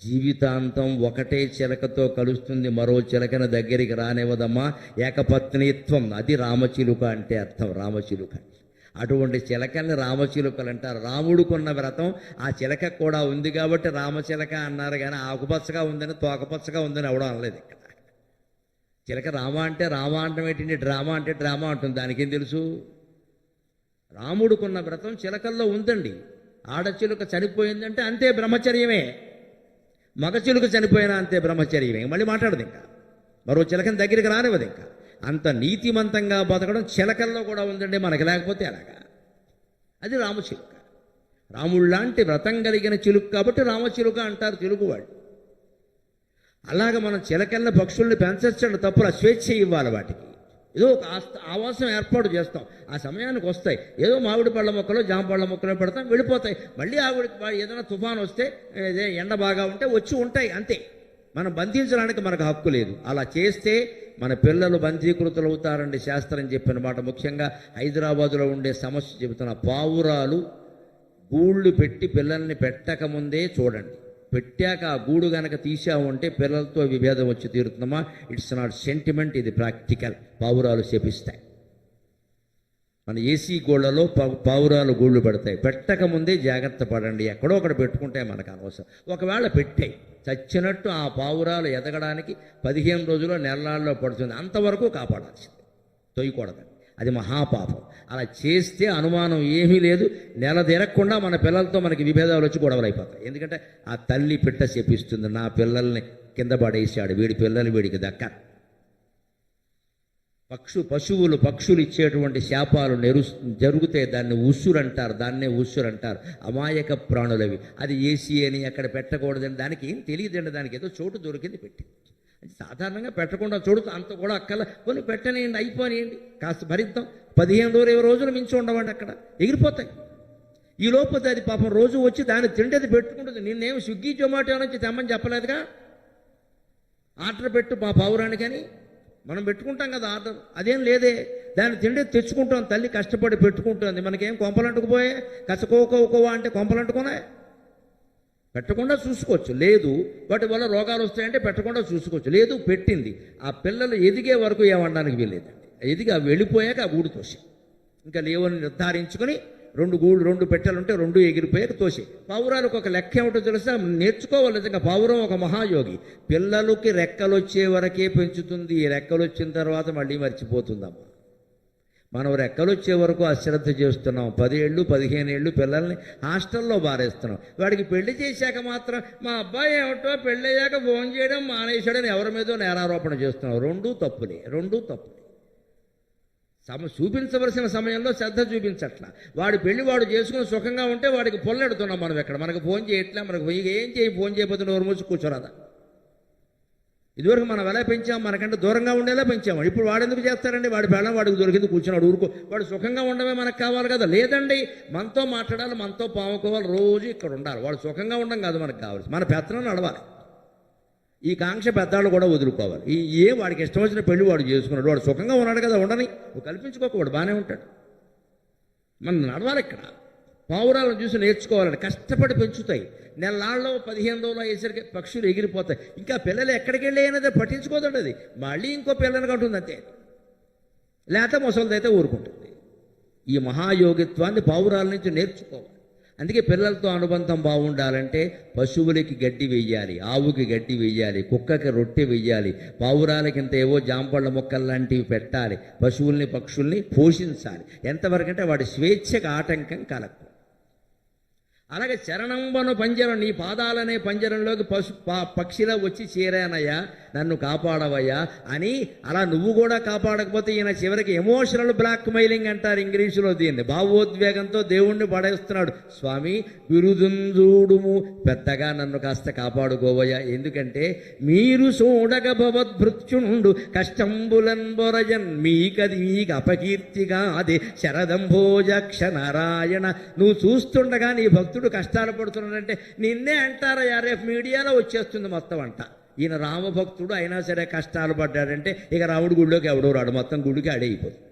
జీవితాంతం ఒకటే చిలకతో కలుస్తుంది, మరో చిలకన దగ్గరికి రానివ్వదమ్మా. ఏకపత్నిత్వం, అది రామచిలుక అంటే అర్థం. రామచిలుక అటువంటి చిలకల్ని రామచిలుకలు అంటారు. రాముడుకున్న వ్రతం ఆ చిలక కూడా ఉంది కాబట్టి రామచిలక అన్నారు, కానీ ఆకుపచ్చగా ఉందని, తోకపచ్చగా ఉందని ఎవడో అనలేదు ఇక్కడ. చిలక రామ అంటే రామ అంటం ఏంటండి? డ్రామా అంటే డ్రామా అంటుంది, దానికేం తెలుసు? రాముడుకున్న వ్రతం చిలకల్లో ఉందండి. ఆడచిలుక చనిపోయిందంటే అంతే బ్రహ్మచర్యమే, మగ చిలుక చనిపోయినా అంతే బ్రహ్మచర్యమే. మళ్ళీ మాట్లాడదు, ఇంకా మరో చిలకని దగ్గరికి రానివ్వదు. ఇంకా అంత నీతిమంతంగా బతకడం చిలకల్లో కూడా ఉందండి, మనకి లేకపోతే అలాగా. అది రామచిలుక. రాముడు లాంటి వ్రతం కలిగిన చిలుక కాబట్టి రామచిలుక అంటారు తెలుగువాళ్ళు. అలాగ మనం చిలకల్ని, పక్షుల్ని పెంచచ్చండి, తప్పుల స్వేచ్ఛ ఇవ్వాలి వాటికి. ఏదో ఒక ఆవాసం ఏర్పాటు చేస్తాం, ఆ సమయానికి వస్తాయి. ఏదో మామిడి పళ్ళ మొక్కలో, జామ పళ్ళ మొక్కలో పెడతాం, వెళ్ళిపోతాయి. మళ్ళీ ఏదైనా తుఫాను వస్తే, ఎండ బాగా ఉంటే వచ్చి ఉంటాయి, అంతే. మనం బంధించడానికి మనకు హక్కు లేదు. అలా చేస్తే మన పిల్లలు బంధీకృతులు అవుతారండి శాస్త్రం చెప్పిన మాట. ముఖ్యంగా హైదరాబాదులో ఉండే సమస్య చెబుతున్న, పావురాలు గూళ్ళు పెట్టి పిల్లల్ని పెట్టకముందే చూడండి. పెట్టాక ఆ గూడు గనక తీసాము అంటే పిల్లలతో విభేదం వచ్చి తీరుతుందమ్మా. ఇట్స్ నాట్ సెంటిమెంట్, ఇది ప్రాక్టికల్. పావురాలు శపిస్తాయి. మన ఏసీ గోళ్లలో పావురాలు గూళ్ళు పెడతాయి. పెట్టకముందే జాగ్రత్త పడండి. ఎక్కడో ఒకటి పెట్టుకుంటే మనకు అనవసరం. ఒకవేళ పెట్టాయి, చచ్చినట్టు ఆ పావురాలు ఎదగడానికి 15 రోజుల్లో, నెలల్లో పడుతుంది. అంతవరకు కాపాడాల్సింది, తొయ్యకూడదండి. అది మహాపాపం. అలా చేస్తే అనుమానం ఏమీ లేదు, నెల తిరగకుండా మన పిల్లలతో మనకి విభేదాలు వచ్చి గొడవలు అయిపోతాయి. ఎందుకంటే ఆ తల్లి పిట్ట చెప్పిస్తుంది, నా పిల్లల్ని కింద పడేసాడు, వీడి పిల్లలు వీడికి దక్క. పశువులు ఇచ్చేటువంటి శాపాలు జరిగితే దాన్ని ఉస్సురంటారు, దాన్నే ఉస్సురంటారు. అమాయక ప్రాణులవి. అది ఏసీ అని అక్కడ పెట్టకూడదని దానికి ఏం తెలియదండి, దానికి ఏదో చోటు దొరికింది పెట్టి. అది సాధారణంగా పెట్టకుండా చోటు అంత కూడా అక్కల కొన్ని పెట్టనేయండి, అయిపోయినాయండి, కాస్త భరిద్దాం. 15 రోజులు మించి ఉండవండి, అక్కడ ఎగిరిపోతాయి. ఈ లోపల అది పాపం రోజు వచ్చి దాన్ని తిండేది పెట్టుకుంటుంది. నిన్నేమి స్విగ్గీ జొమాటో నుంచి తెమ్మని చెప్పలేదుగా, ఆర్డర్ పెట్టు మా పౌరానికని మనం పెట్టుకుంటాం కదా ఆర్డర్, అదేం లేదే, దాన్ని తిండి తెచ్చుకుంటాం. తల్లి కష్టపడి పెట్టుకుంటుంది, మనకేం కొంపలంటుకుపోయే, కసకోకోవా అంటే కొంపలంటుకునే. పెట్టకుండా చూసుకోవచ్చు, లేదు వాటి వల్ల రోగాలు వస్తాయంటే పెట్టకుండా చూసుకోవచ్చు, లేదు పెట్టింది. ఆ పిల్లలు ఎదిగే వరకు ఏమనడానికి వీల్లేదండి. ఎదిగి వెళ్ళిపోయాక ఆ గూడు తోసి ఇంకా లేవని నిర్ధారించుకొని 2 పెట్టెలుంటే 2 ఎగిరిపోయాక తోసి. పావురాలకు ఒక లెక్క ఏమిటో తెలుసా, నేర్చుకోవాలి నిజంగా. పావురం ఒక మహాయోగి. పిల్లలకి రెక్కలు వచ్చే వరకే పెంచుతుంది, రెక్కలు వచ్చిన తర్వాత మళ్ళీ మర్చిపోతుందమ్మా. మనం రెక్కలు వచ్చే వరకు అశ్రద్ధ చేస్తున్నాం. 10 ఏళ్ళు 15 ఏళ్ళు పిల్లల్ని హాస్టల్లో బారేస్తున్నాం. వాడికి పెళ్లి చేశాక మాత్రం మా అబ్బాయి ఏమిటో పెళ్ళయ్యాక ఫోన్ చేయడం మానేశాడని ఎవరి మీదో నేరారోపణ చేస్తున్నాం. రెండూ తప్పులే. చూపించవలసిన సమయంలో శ్రద్ధ చూపించట్లా. వాడి పెళ్లి వాడు చేసుకుని సుఖంగా ఉంటే వాడికి పొల్లెడుతున్నాం మనం. ఎక్కడ మనకు ఫోన్ చేయట్లే, మనకు ఏం చేయి, ఫోన్ చేయకపోతే నోరు మూసి కూర్చోరాదా. ఇదివరకు మనం ఎలా పెంచాం, మనకంటే దూరంగా ఉండేలా పెంచాము. ఇప్పుడు వాడెందుకు చేస్తారండి, వాడి పెళ్ళం వాడికి దొరికింది కూర్చున్నాడు ఊరుకో. వాడు సుఖంగా ఉండమే మనకు కావాలి కదా. లేదండి, మనతో మాట్లాడాలి, మనతో పాముకోవాలి, రోజు ఇక్కడ ఉండాలి. వాడు సుఖంగా ఉండడం కాదు మనకు కావాలి, మన పెత్తనం నడవాలి. ఈ కాంక్ష పెద్దాళ్ళు కూడా వదులుకోవాలి. వాడికి ఇష్టం వచ్చిన పెళ్లి వాడు చేసుకున్నాడు, వాడు సుఖంగా ఉన్నాడు కదా, ఉండని నువ్వు కల్పించుకోక, వాడు బాగానే ఉంటాడు. మనం నడవాలి. ఇక్కడ పావురాలను చూసి నేర్చుకోవాలని కష్టపడి పెంచుతాయి. నెలల్లో 15 రోజులు అయ్యేసరికి పక్షులు ఎగిరిపోతాయి. ఇంకా పిల్లలు ఎక్కడికి వెళ్ళి అయినది పట్టించుకోదండి. అది మళ్ళీ ఇంకో పిల్లని కంటుంది అంతే, లేత ముసలిదైతే ఊరుకుంటుంది. ఈ మహాయోగిత్వాన్ని పావురాల నుంచి నేర్చుకోవాలి. అందుకే పిల్లలతో అనుబంధం బాగుండాలంటే పశువులకి గడ్డి వెయ్యాలి, ఆవుకి గడ్డి వెయ్యాలి, కుక్కకి రొట్టె వెయ్యాలి, పావురాలకింత ఏవో జాంపళ్ళ మొక్కలు లాంటివి పెట్టాలి. పశువుల్ని పక్షుల్ని పోషించాలి. ఎంతవరకంటే వాడి స్వేచ్ఛకు ఆటంకం కలగదు. అలాగే చరణంబను పంజరం, నీ పాదాలనే పంజరంలోకి పక్షిలా వచ్చి చేరానయ్యా, నన్ను కాపాడవయ్యా అని. అలా నువ్వు కూడా కాపాడకపోతే ఈయన చివరికి ఎమోషనల్ బ్లాక్ మెయిలింగ్ అంటారు ఇంగ్లీషులో దీన్ని. భావోద్వేగంతో దేవుణ్ణి పడేస్తున్నాడు. స్వామి విరుదుంజూడుము, పెద్దగా నన్ను కాస్త కాపాడుకోవయ్యా. ఎందుకంటే మీరు చూడగ భవద్భృత్యుండు కష్టంబులన్ బొరజన్, మీకది మీకు అపకీర్తిగా అదే శరదంభోజక్ష నారాయణ. నువ్వు చూస్తుండగా నీ భక్తుడు కష్టాలు పడుతున్నాడంటే నిన్నే అంటారా, రేపు మీడియాలో వచ్చేస్తుంది మొత్తం అంట. ఈయన రామభక్తుడు అయినా సరే కష్టాలు పడ్డాడంటే ఇక రాముడు గుడిలోకి ఎవడో రాడు, మొత్తం గుడికి అడైపోతుంది.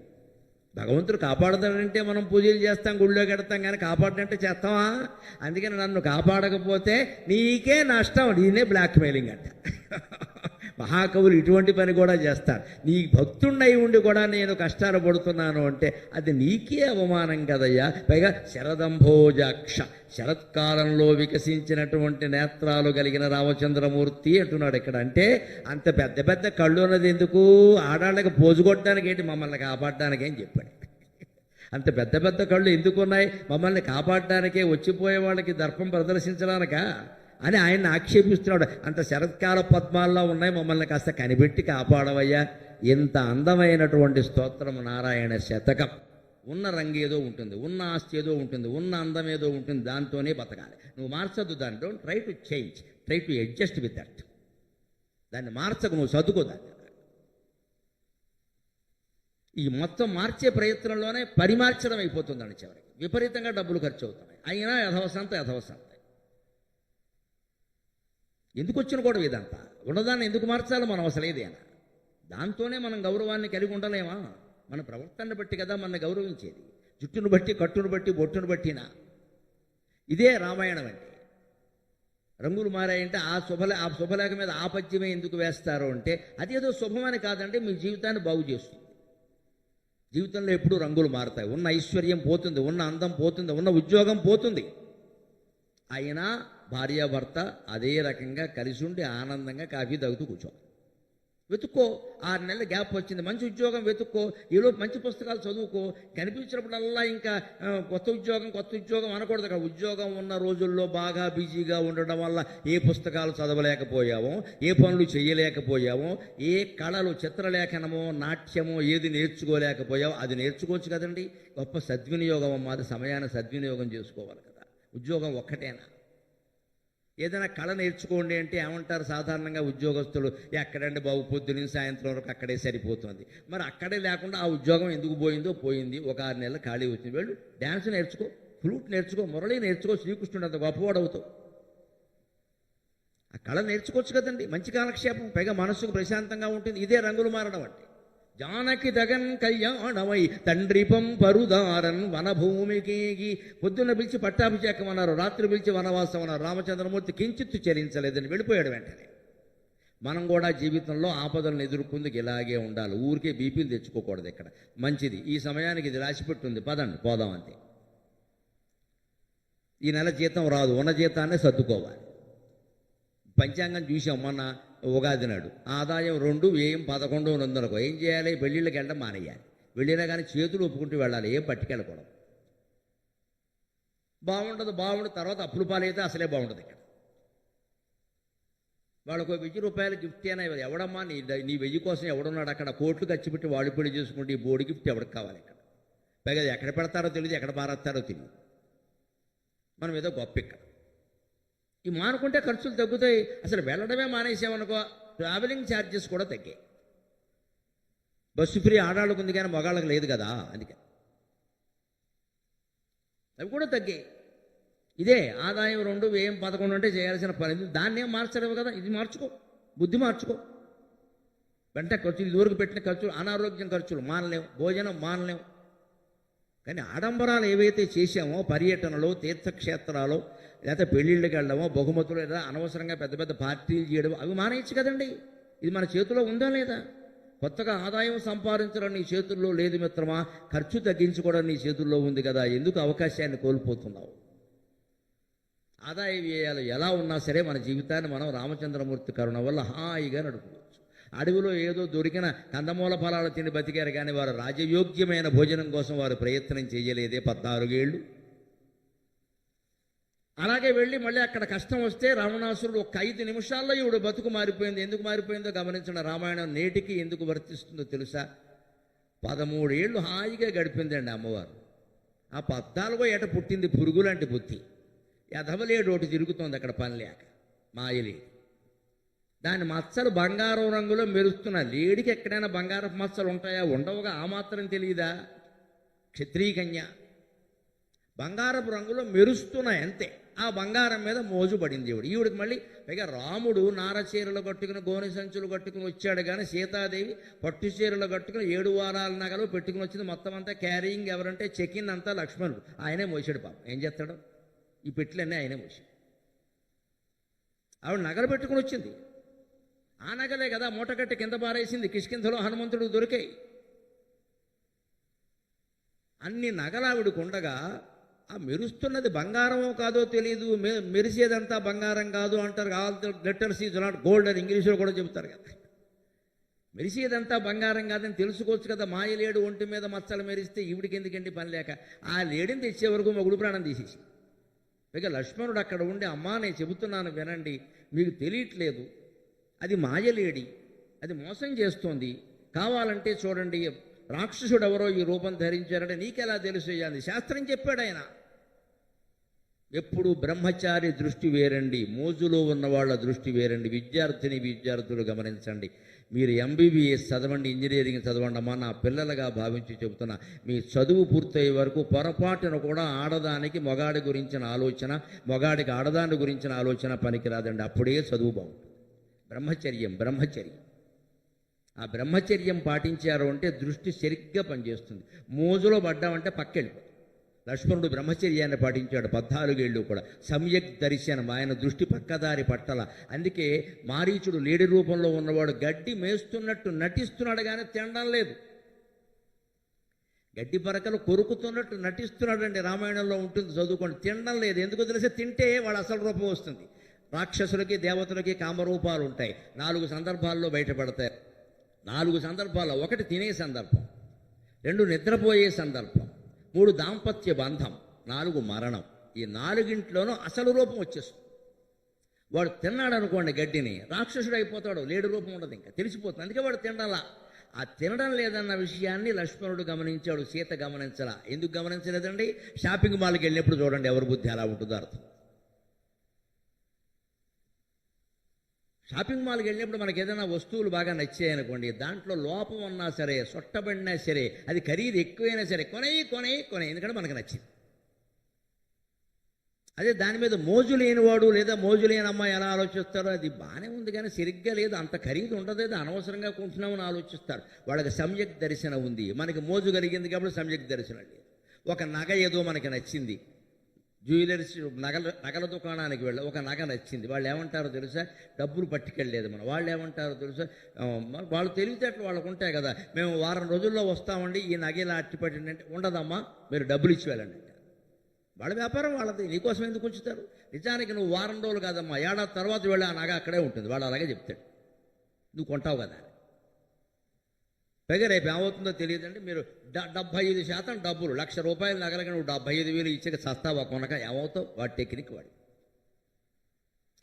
భగవంతుడు కాపాడతాడంటే మనం పూజలు చేస్తాం, గుడిలోకి ఎడతాం, కానీ కాపాడంటే చేస్తామా? అందుకని నన్ను కాపాడకపోతే నీకే నష్టం. దీన్నే బ్లాక్ మెయిలింగ్ అంట. మహాకవులు ఇటువంటి పని కూడా చేస్తారు. నీ భక్తున్నై ఉండి కూడా నేను కష్టాలు పడుతున్నాను అంటే అది నీకే అవమానం కదయ్యా. పైగా శరదంభోజాక్ష, శరత్కాలంలో వికసించినటువంటి నేత్రాలు కలిగిన రామచంద్రమూర్తి అంటున్నాడు ఇక్కడ. అంటే అంత పెద్ద పెద్ద కళ్ళు ఉన్నది ఎందుకు? ఆడాళ్ళకి పోజు కొట్టడానికి ఏంటి, మమ్మల్ని కాపాడడానికి అని చెప్పాడు. అంత పెద్ద పెద్ద కళ్ళు ఎందుకున్నాయి? మమ్మల్ని కాపాడడానికే, వచ్చిపోయే వాళ్ళకి దర్పం ప్రదర్శించడానిక అని ఆయన్ని ఆక్షేపిస్తున్నాడు. అంత శరత్కాల పద్మాల్లో ఉన్నాయి, మమ్మల్ని కాస్త కనిపెట్టి కాపాడవయ్యా. ఇంత అందమైనటువంటి స్తోత్రం నారాయణ శతకం. ఉన్న రంగు ఏదో ఉంటుంది, ఉన్న ఆస్తి ఏదో ఉంటుంది, ఉన్న అందం ఏదో ఉంటుంది, దాంతోనే బతకాలి. నువ్వు మార్చద్దు దాన్ని. Don't try to change, try to adjust with that. దాన్ని మార్చకు, నువ్వు చదువుకో దాన్ని. ఈ మొత్తం మార్చే ప్రయత్నంలోనే పరిమార్చడం అయిపోతుందండి. చివరికి విపరీతంగా డబ్బులు ఖర్చు అవుతున్నాయి. అయినా యథవసంత ఎందుకు వచ్చిన కూడా ఇదంతా ఉన్నదాన్ని ఎందుకు మార్చాలో మనం అసలు ఏదైనా దాంతోనే మనం గౌరవాన్ని కలిగి ఉండలేమా? మన ప్రవర్తనను బట్టి కదా మన గౌరవించేది. జుట్టును బట్టి, కట్టును బట్టి, బొట్టును బట్టినా. ఇదే రామాయణం అంటే. రంగులు మారాయంటే ఆ శుభలేఖ మీద ఆ పద్యమే ఎందుకు వేస్తారు అంటే అదేదో శుభమని కాదంటే మీ జీవితాన్ని బాగు చేస్తుంది. జీవితంలో ఎప్పుడూ రంగులు మారుతాయి. ఉన్న ఐశ్వర్యం పోతుంది, ఉన్న అందం పోతుంది, ఉన్న ఉద్యోగం పోతుంది. అయినా భార్యాభర్త అదే రకంగా కలిసి ఉండి ఆనందంగా కాఫీ తాగుతూ కూర్చోవాలి. వెతుక్కో. 6 నెలల గ్యాప్ వచ్చింది, మంచి ఉద్యోగం వెతుక్కో. ఈలోపు మంచి పుస్తకాలు చదువుకో. కనిపించినప్పుడల్లా ఇంకా కొత్త ఉద్యోగం అనకూడదు. అక్కడ ఉద్యోగం ఉన్న రోజుల్లో బాగా బిజీగా ఉండడం వల్ల ఏ పుస్తకాలు చదవలేకపోయావో, ఏ పనులు చేయలేకపోయావో, ఏ కళలు, చిత్రలేఖనమో, నాట్యమో ఏది నేర్చుకోలేకపోయావో అది నేర్చుకోవచ్చు కదండి. గొప్ప సద్వినియోగం అమ్మా. అది సమయాన్ని సద్వినియోగం చేసుకోవాలి కదా. ఉద్యోగం ఒక్కటేనా? ఏదైనా కళ నేర్చుకోండి అంటే ఏమంటారు సాధారణంగా ఉద్యోగస్తులు? ఎక్కడండి బాబు, పొద్దున్న సాయంత్రం వరకు అక్కడే సరిపోతుంది. మరి అక్కడే లేకుండా ఆ ఉద్యోగం ఎందుకు పోయింది? ఒక 6 నెలలు ఖాళీ వచ్చింది. వెళ్ళు, డ్యాన్స్ నేర్చుకో, ఫ్లూట్ నేర్చుకో, మురళి నేర్చుకో. శ్రీకృష్ణుడు అంత గొప్పవాడు అవుతావు. ఆ కళ నేర్చుకోవచ్చు కదండి. మంచి కాలక్షేపం, పైగా మనస్సుకు ప్రశాంతంగా ఉంటుంది. ఇదే రంగులు మారడం అంటే. జానకి దగన్ కళ్యాణమై తండ్రి పంపరుదారన్ వనభూమికి. పొద్దున్న పిలిచి పట్టాభిషేకం అన్నారు, రాత్రి పిలిచి వనవాసం అన్నారు. రామచంద్రమూర్తి కించిత్తు చరించలేదని వెళ్ళిపోయాడు వెంటనే. మనం కూడా జీవితంలో ఆపదలను ఎదుర్కొందుకు ఇలాగే ఉండాలి. ఊరికే బీపీలు తెచ్చుకోకూడదు. ఇక్కడ మంచిది, ఈ సమయానికి ఇది రాసిపెట్టుంది, పదండి పోదాం అంతే. ఈ నెల జీతం రాదు, ఉన్న జీతాన్నే సర్దుకోవాలి. పంచాంగం చూసాం మొన్న ఉగాది నాడు. ఆదాయం 2, వ్యయం 11 ఉన్నదనుకో. ఏం చేయాలి? పెళ్ళిళ్ళకి వెళ్ళడం మానేయాలి. వెళ్ళినా కానీ చేతులు ఒప్పుకుంటూ వెళ్ళాలి, ఏం పట్టుకెళ్ళకూడదు. బాగుండదు. తర్వాత అప్పులు పాలైతే అసలే బాగుంటుంది. ఇక్కడ వాళ్ళకు 1000 రూపాయలు గిఫ్ట్ అయినా ఎవడమ్మా నీ 1000 కోసం ఎవడున్నాడు అక్కడ? కోట్లు ఖర్చు పెట్టి వాళ్ళు పెళ్లి చేసుకుంటే ఈ బోడి గిఫ్ట్ ఎవరికి కావాలి? ఇక్కడ పైగా ఎక్కడ పెడతారో తెలియదు, ఎక్కడ పారేస్తారో తెలియదు. మనం ఏదో గొప్ప ఇక్కడ. ఈ మానుకుంటే ఖర్చులు తగ్గుతాయి. అసలు వెళ్ళడమే మానేసామనుకో, ట్రావెలింగ్ ఛార్జెస్ కూడా తగ్గాయి. బస్సు ఫ్రీ ఆడాళ్ళకు ఉంది కానీ మగాళ్ళకి లేదు కదా, అందుకే అవి కూడా తగ్గాయి. ఇదే ఆదాయం 2, వ్యయం 11 అంటే చేయాల్సిన పని. దాన్నేం మార్చలేవు కదా. ఇది మార్చుకో, బుద్ధి మార్చుకో. వెంట ఖర్చులు, ఇదివరకు పెట్టిన ఖర్చులు, అనారోగ్యం ఖర్చులు మానలేము, భోజనం మానలేము. కానీ ఆడంబరాలు ఏవైతే చేశామో, పర్యటనలో, తీర్థక్షేత్రాలు, లేకపోతే పెళ్ళిళ్ళకి వెళ్ళడమో, బహుమతులు, లేదా అనవసరంగా పెద్ద పెద్ద పార్టీలు చేయడం, అవి మానేయచ్చు కదండి. ఇది మన చేతిలో ఉందా లేదా? కొత్తగా ఆదాయం సంపాదించడం నీ చేతుల్లో లేదు మిత్రమా. ఖర్చు తగ్గించుకోవడం నీ చేతుల్లో ఉంది కదా. ఎందుకు అవకాశాన్ని కోల్పోతున్నావు? ఆదాయ వ్యయాలు ఎలా ఉన్నా సరే మన జీవితాన్ని మనం రామచంద్రమూర్తి కరుణ వల్ల హాయిగా నడుపుకోవచ్చు. అడవిలో ఏదో దొరికిన కందమూల ఫలాలు తిని బతికారు కానీ వారు రాజయోగ్యమైన భోజనం కోసం వారు ప్రయత్నం చేయలేదే 14 ఏళ్ళు. అలాగే వెళ్ళి మళ్ళీ అక్కడ కష్టం వస్తే రావణాసురుడు ఒక 5 నిమిషాల్లో ఈవిడ బతుకు మారిపోయింది. ఎందుకు మారిపోయిందో గమనించిన రామాయణం నేటికి ఎందుకు వర్తిస్తుందో తెలుసా? 13 ఏళ్ళు హాయిగా గడిపిందండి అమ్మవారు. ఆ 14వ ఏట పుట్టింది పురుగులాంటి బుద్ధి. ఎదవలేడు ఒకటి తిరుగుతోంది అక్కడ పని లేక, మాయలేడి. దాని మచ్చలు బంగారం రంగులో మెరుస్తున్న లేడికి ఎక్కడైనా బంగారపు మచ్చలు ఉంటాయా? ఉండవుగా. ఆ మాత్రం తెలియదా? క్షత్రియకన్య బంగారపు రంగులో మెరుస్తున్నాయి అంతే. ఆ బంగారం మీద మోజు పడింది ఈవిడికి. మళ్ళీ పైగా రాముడు నారచీరలు కట్టుకుని, గోనె సంచులు కట్టుకుని వచ్చాడు కానీ సీతాదేవి పట్టు చీరలు కట్టుకుని 7 వారాల నగలు పెట్టుకుని వచ్చింది. మొత్తం అంతా క్యారింగ్ ఎవరంటే చెకిన్ అంతా లక్ష్మణుడు. ఆయనే మోసాడు పాపం. ఏం చేస్తాడు? ఈ పెట్టులన్నీ ఆయనే మోసాడు. ఆవిడ నగలు పెట్టుకుని వచ్చింది. ఆ నగలే కదా మూటగట్టి కింద పారేసింది. కిష్కింధలో హనుమంతుడు దొరికాయి. అన్ని నగలు ఆవిడకు ఉండగా ఆ మెరుస్తున్నది బంగారమో కాదో తెలియదు. మెరిసేదంతా బంగారం కాదు అంటారు. All the glitters is not gold అని ఇంగ్లీష్లో కూడా చెబుతారు కదా. మెరిసేదంతా బంగారం కాదని తెలుసుకోవచ్చు కదా. మాయలేడు ఒంటి మీద మచ్చలు మెరిస్తే ఈవిడికి ఎందుకండి పని లేక ఆ లేడిని తెచ్చే వరకు మొగుడు ప్రాణం తీసేసి. పైగా లక్ష్మణుడు అక్కడ ఉండి, అమ్మా నేను చెబుతున్నాను వినండి, మీకు తెలియట్లేదు, అది మాయలేడి, అది మోసం చేస్తోంది. కావాలంటే చూడండి, రాక్షసుడు ఎవరో ఈ రూపం ధరించారంటే నీకెలా తెలుసు? శాస్త్రం చెప్పాడు ఆయన. ఎప్పుడు బ్రహ్మచారి దృష్టి వేరండి, మోజులో ఉన్న వాళ్ళ దృష్టి వేరండి. విద్యార్థులు గమనించండి. మీరు ఎంబీబీఎస్ చదవండి, ఇంజనీరింగ్ చదవండి అమ్మా, నా పిల్లలుగా భావించి చెబుతున్నా. మీ చదువు పూర్తయ్యే వరకు పొరపాటును కూడా ఆడదానికి మొగాడి గురించిన ఆలోచన, మొగాడికి ఆడదాని గురించిన ఆలోచన పనికిరాదండి. అప్పుడే చదువు బాగుంటుంది. బ్రహ్మచర్యం. ఆ బ్రహ్మచర్యం పాటించారు అంటే దృష్టి సరిగ్గా పనిచేస్తుంది. మోజులో పడ్డామంటే పక్కెళ్ళిపోతుంది. లక్ష్మణుడు బ్రహ్మచర్యాన్ని పాటించాడు 14 ఏళ్ళు కూడా. సమ్యక్ దర్శనం, ఆయన దృష్టి పక్కదారి పట్టల. అందుకే మారీచుడు లేడి రూపంలో ఉన్నవాడు గడ్డి మేస్తున్నట్టు నటిస్తున్నాడు కానీ తినడం లేదు. గడ్డి పరకలు కొరుకుతున్నట్టు నటిస్తున్నాడండి. రామాయణంలో ఉంటుంది, చదువుకోండి. తినడం లేదు. ఎందుకు తెలిసే? తింటే వాడు అసలు రూపం వస్తుంది. రాక్షసులకి దేవతలకి కామరూపాలు ఉంటాయి. 4 సందర్భాల్లో బయటపడతాయి. 4 సందర్భాల్లో: 1 తినే సందర్భం, 2 నిద్రపోయే సందర్భం, 3 దాంపత్య బంధం, 4 మరణం. ఈ 4గింట్లోనూ అసలు రూపం వచ్చేస్తుంది. వాడు తిన్నాడు అనుకోండి గడ్డిని, రాక్షసుడు అయిపోతాడు, లేడు రూపం ఉండదు, ఇంకా తెలిసిపోతుంది. అందుకే వాడు తినడాలా. ఆ తినడం లేదన్న విషయాన్ని లక్ష్మణుడు గమనించాడు, సీత గమనించలా. ఎందుకు గమనించలేదండి? షాపింగ్ మాల్కి వెళ్ళినప్పుడు చూడండి ఎవరి బుద్ధి ఎలా ఉంటుందో అర్థం. షాపింగ్ మాల్కి వెళ్ళినప్పుడు మనకి ఏదైనా వస్తువులు బాగా నచ్చాయనుకోండి, దాంట్లో లోపం ఉన్నా సరే, సొట్టబడినా సరే, అది ఖరీదు ఎక్కువైనా సరే కొనే ఎందుకంటే మనకు నచ్చింది. అదే దాని మీద మోజు లేనివాడు లేదా మోజు లేని అమ్మాయి ఎలా ఆలోచిస్తారో, అది బాగానే ఉంది కానీ సరిగ్గా లేదు, అంత ఖరీదు ఉండదు, అనవసరంగా కొంటున్నామని ఆలోచిస్తారు. వాళ్ళకి సమ్యక్ దర్శనం ఉంది, మనకి మోజు కలిగింది కాబట్టి సమ్యక్ దర్శనం లేదు. ఒక నగ ఏదో మనకి నచ్చింది, జ్యువెలర్స్ నగల దుకాణానికి వెళ్ళి ఒక నగ నచ్చింది, వాళ్ళు ఏమంటారో తెలుసా? డబ్బులు పట్టుకెళ్ళలేదు మనం. వాళ్ళు ఏమంటారో తెలుసా? వాళ్ళు తెలివితేటలు వాళ్ళకు ఉంటాయి కదా, మేము వారం రోజుల్లో వస్తామండి, ఈ నగ ఇలా అట్టి పట్టిందంటే ఉండదమ్మా, మీరు డబ్బులు ఇచ్చి వెళ్ళండి. వాళ్ళ వ్యాపారం వాళ్ళది, నీకోసం ఎందుకు ఉంచుతారు? నిజానికి నువ్వు వారం రోజులు కాదమ్మా, ఏడాది తర్వాత వెళ్ళి ఆ నగ అక్కడే ఉంటుంది, వాడు అలాగే చెప్తాడు, నువ్వు కొంటావు కదా. పైగా రేపు ఏమవుతుందో తెలియదండి, మీరు 75% డబ్బులు, ₹1,00,000 నగలకి నువ్వు 75,000 ఇచ్చాక సస్తావా కొనక, ఏమవుతావు? వాడి టెక్నిక్ వాడి.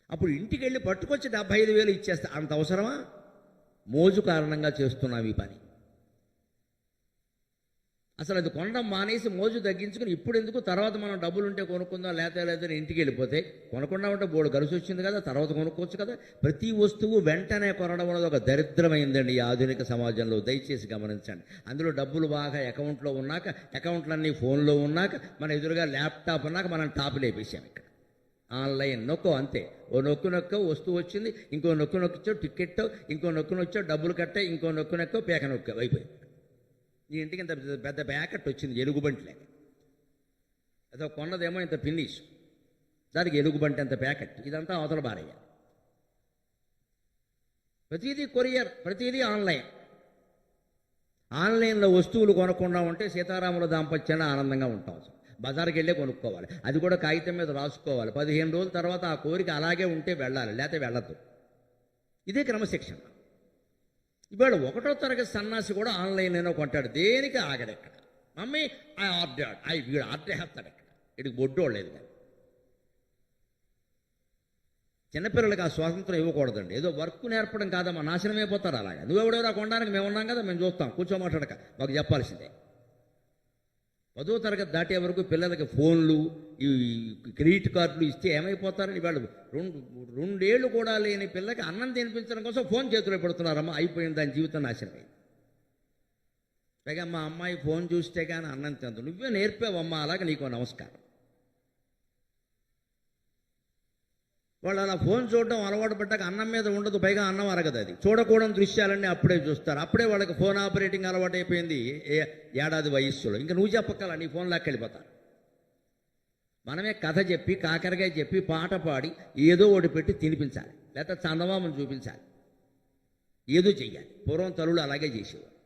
అప్పుడు ఇంటికి వెళ్ళి పట్టుకొచ్చి 75,000 ఇచ్చేస్తా, అంత అవసరమా? మోజు కారణంగా చేస్తున్నాం ఈ పని. అసలు అది కొనడం మానేసి మోజు తగ్గించుకుని ఇప్పుడు ఎందుకు, తర్వాత మనం డబ్బులు ఉంటే కొనుక్కుందాం, లేదని ఇంటికి వెళ్ళిపోతే, కొనకుండా ఉంటే బోడు కలిసి వచ్చింది కదా, తర్వాత కొనుక్కోవచ్చు కదా. ప్రతి వస్తువు వెంటనే కొనడం అనేది ఒక దరిద్రమైందండి ఈ ఆధునిక సమాజంలో, దయచేసి గమనించండి. అందులో డబ్బులు బాగా అకౌంట్లో ఉన్నాక, అకౌంట్లన్నీ ఫోన్లో ఉన్నాక, మన ఎదురుగా ల్యాప్టాప్ ఉన్నాక మనం టాప్ లేపేసాం. ఇక్కడ ఆన్లైన్ నొక్కో, అంతే. ఓ నొక్కు వస్తువు వచ్చింది, ఇంకో నొక్కిచ్చావు టికెట్, ఇంకో నొచ్చావు డబ్బులు కట్టే, ఇంకో నొక్కు పేక నొక్కావు, అయిపోయింది. నీ ఇంటికి ఇంత పెద్ద ప్యాకెట్ వచ్చింది ఎలుగుబంటి. అదో కొన్నదేమో ఇంత ఫినిష్, దానికి ఎలుగుబంటి అంత ప్యాకెట్, ఇదంతా అవతల బారయ్య. ప్రతిదీ కొరియర్, ప్రతిదీ ఆన్లైన్. ఆన్లైన్లో వస్తువులు కొనకుండా ఉంటే సీతారాముల దాంపత్యాన్ని ఆనందంగా ఉంటాం. బజార్కి వెళ్ళే కొనుక్కోవాలి, అది కూడా కాగితం మీద రాసుకోవాలి. 15 రోజుల తర్వాత ఆ కోరిక అలాగే ఉంటే వెళ్ళాలి, లేకపోతే వెళ్ళద్దు. ఇదే క్రమశిక్షణ. ఇవాళ 1వ తరగతి సన్నాసి కూడా ఆన్లైన్లోనే కొంటాడు, దేనికి ఆగడు. ఎక్కడ మమ్మీ వీడు ఆర్డర్ వేస్తాడు, ఎక్కడ ఇడికి బొడ్డోడు లేదు. కానీ చిన్నపిల్లలకి ఆ స్వాతంత్రం ఇవ్వకూడదండి. ఏదో వర్క్ నేర్పడం కాదమ్మా, నాశనం అయిపోతారు. అలాగా నువ్వెవడెవరా కొనడానికి మేము ఉన్నాం కదా, మేము చూస్తాం, కూర్చోమాట్లాడక, మాకు చెప్పాల్సిందే. 10వ తరగతి దాటే వరకు పిల్లలకి ఫోన్లు, ఈ క్రెడిట్ కార్డులు ఇస్తే ఏమైపోతారని వాళ్ళు 2 ఏళ్ళు కూడా లేని పిల్లలకి అన్నం తినిపించడం కోసం ఫోన్ చేతిలో పెడుతున్నారమ్మా, అయిపోయింది, దాని జీవితం నాశనమైంది. పైగా మా అమ్మాయి ఫోన్ చూస్తే కానీ అన్నం తిందు, నువ్వే నేర్పావమ్మా, అలాగే నీకు నమస్కారం. వాళ్ళు అలా ఫోన్ చూడడం అలవాటు పడ్డాక అన్నం మీద ఉండదు, పైగా అన్నం అరగదు. అది చూడకూడని దృశ్యాలన్నీ అప్పుడే చూస్తారు. అప్పుడే వాళ్ళకి ఫోన్ ఆపరేటింగ్ అలవాటు అయిపోయింది ఏడాది వయస్సులో. ఇంకా నువ్వు చెప్పక్కల, నీ ఫోన్ లాక్కెళ్ళిపోతారు. మనమే కథ చెప్పి, కాకరకాయ చెప్పి, పాట పాడి ఏదో ఒకటి పెట్టి తినిపించాలి, లేకపోతే చందమామను చూపించాలి, ఏదో చెయ్యాలి. పూర్వం తల్లులు అలాగే చేసేవారు,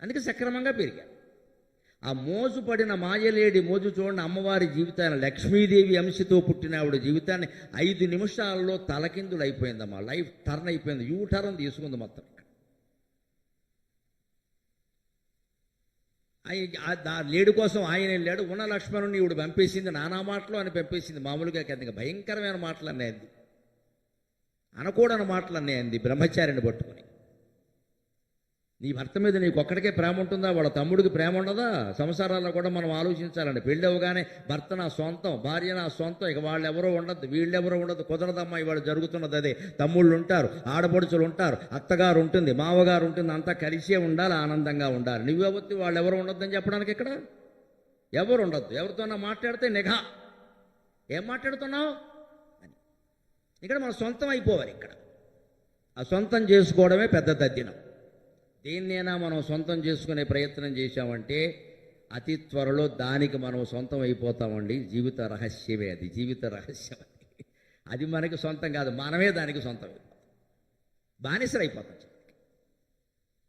అందుకే సక్రమంగా పెరిగారు. ఆ మోజు పడిన మాయలేడి మోజు చూడండి, అమ్మవారి జీవితాన్ని, లక్ష్మీదేవి అంశతో పుట్టిన ఆవిడ జీవితాన్ని 5 నిమిషాల్లో తలకిందులు అయిపోయిందమ్మా. లైఫ్ టర్న్ అయిపోయింది, యూ టర్న్ తీసుకుంది మొత్తం. లేడు కోసం ఆయన వెళ్ళాడు, ఉన్న లక్ష్మణుని ఇవిడు పంపేసింది, నానా మాటలు అని పంపేసింది. మామూలుగా కిందకి భయంకరమైన మాటలు అన్నాయంది, అనకూడని మాటలు అన్నాయంది బ్రహ్మచారిని పట్టుకుని. నీ భర్త మీద నీకు ఒక్కడికే ప్రేమ ఉంటుందా, వాళ్ళ తమ్ముడికి ప్రేమ ఉండదా? సంసారాల్లో కూడా మనం ఆలోచించాలండి. పెళ్ళి అవగానే భర్త నా సొంతం, భార్య నా సొంతం, ఇక వాళ్ళు ఎవరో ఉండద్దు, వీళ్ళెవరో ఉండదు, కుదరదమ్మా. ఇవాళ జరుగుతున్నది అదే. తమ్ముళ్ళు ఉంటారు, ఆడపడుచులు ఉంటారు, అత్తగారు ఉంటుంది, మావగారు ఉంటుంది, అంతా కలిసే ఉండాలి, ఆనందంగా ఉండాలి. నువ్వెవత్తి వాళ్ళు ఎవరు ఉండొద్దని చెప్పడానికి ఇక్కడ ఎవరు ఉండొద్దు. ఎవరితోన్నా మాట్లాడితే నిఘా, ఏం మాట్లాడుతున్నావు అని. ఇక్కడ మన సొంతం అయిపోవాలి. ఇక్కడ ఆ సొంతం చేసుకోవడమే పెద్ద తద్దినం. దేన్నైనా మనం సొంతం చేసుకునే ప్రయత్నం చేశామంటే అతి త్వరలో దానికి మనం సొంతం అయిపోతామండి. జీవిత రహస్యమే అది, జీవిత రహస్యం. అది మనకి సొంతం కాదు, మనమే దానికి సొంతం అయిపోతాం, బానిసలు అయిపోతాం.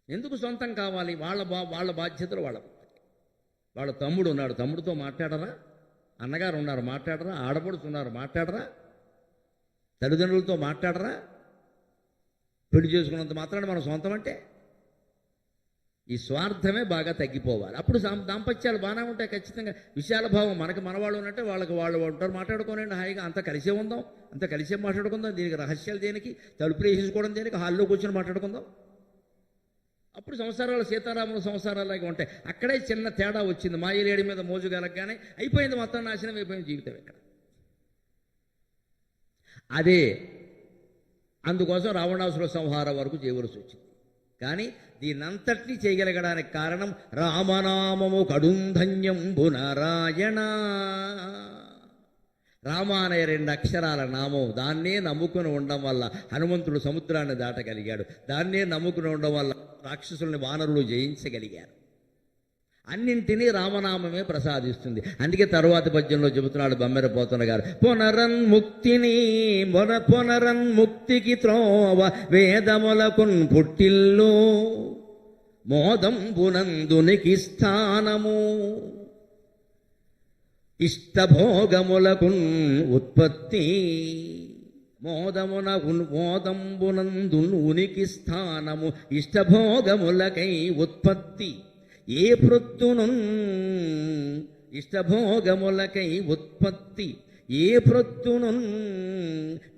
ఎందుకు సొంతం కావాలి? వాళ్ళ బాధ్యతలు వాళ్ళ తమ్ముడు ఉన్నాడు, తమ్ముడితో మాట్లాడరా? అన్నగారు ఉన్నారు, మాట్లాడరా? ఆడపడుచు ఉన్నారు, మాట్లాడరా? తల్లిదండ్రులతో మాట్లాడరా? పెళ్లి చేసుకున్నంత మాత్రాన్ని మనం సొంతం అంటే ఈ స్వార్థమే బాగా తగ్గిపోవాలి. అప్పుడు దాంపత్యాలు బాగానే ఉంటాయి. ఖచ్చితంగా విశాల భావం, మనకి మనవాళ్ళు ఉన్నట్టే వాళ్ళకి వాళ్ళు ఉంటారు. మాట్లాడుకోనండి హాయిగా, అంతా కలిసే ఉందాం, అంతా కలిసే మాట్లాడుకుందాం. దీనికి రహస్యాలు దేనికి, తలుపులు వేసేసుకోవడం దేనికి, హాల్లో కూర్చొని మాట్లాడుకుందాం. అప్పుడు సంసారాలు సీతారాముల సంసారాలాగా ఉంటాయి. అక్కడే చిన్న తేడా వచ్చింది. మాయలేడి మీద మోజు కలగగానే అయిపోయింది, మొత్తం నాశనం అయిపోయింది జీవితం ఇక్కడ. అదే అందుకోసం రావణాసుర సంహారం వరకు చేయవలసి వచ్చింది. కానీ దీనంతటినీ చేయగలగడానికి కారణం రామనామము కడుంధన్యంబు నారాయణ. రామ అనే 2 అక్షరాల నామం, దాన్నే నమ్ముకుని ఉండడం వల్ల హనుమంతుడు సముద్రాన్ని దాటగలిగాడు. దాన్నే నమ్ముకుని ఉండడం వల్ల రాక్షసుల్ని వానరులు జయించగలిగారు. అన్నింటినీ రామనామమే ప్రసాదిస్తుంది. అందుకే తరువాతి పద్యంలో చెబుతున్నాడు బమ్మెరపోతన గారు, పునరన్ముక్తికి త్రోవ వేదములకున్ పుట్టిల్లు మోదంబునందునికి స్థానము ఇష్టభోగములకున్ ఉత్పత్తి. మోదంబునందు ఉనికి స్థానము ఇష్టభోగములకై ఉత్పత్తి. ఏ ప్రొత్తును ఇష్టభోగములకై ఉత్పత్తి. ఏ ప్రొత్తును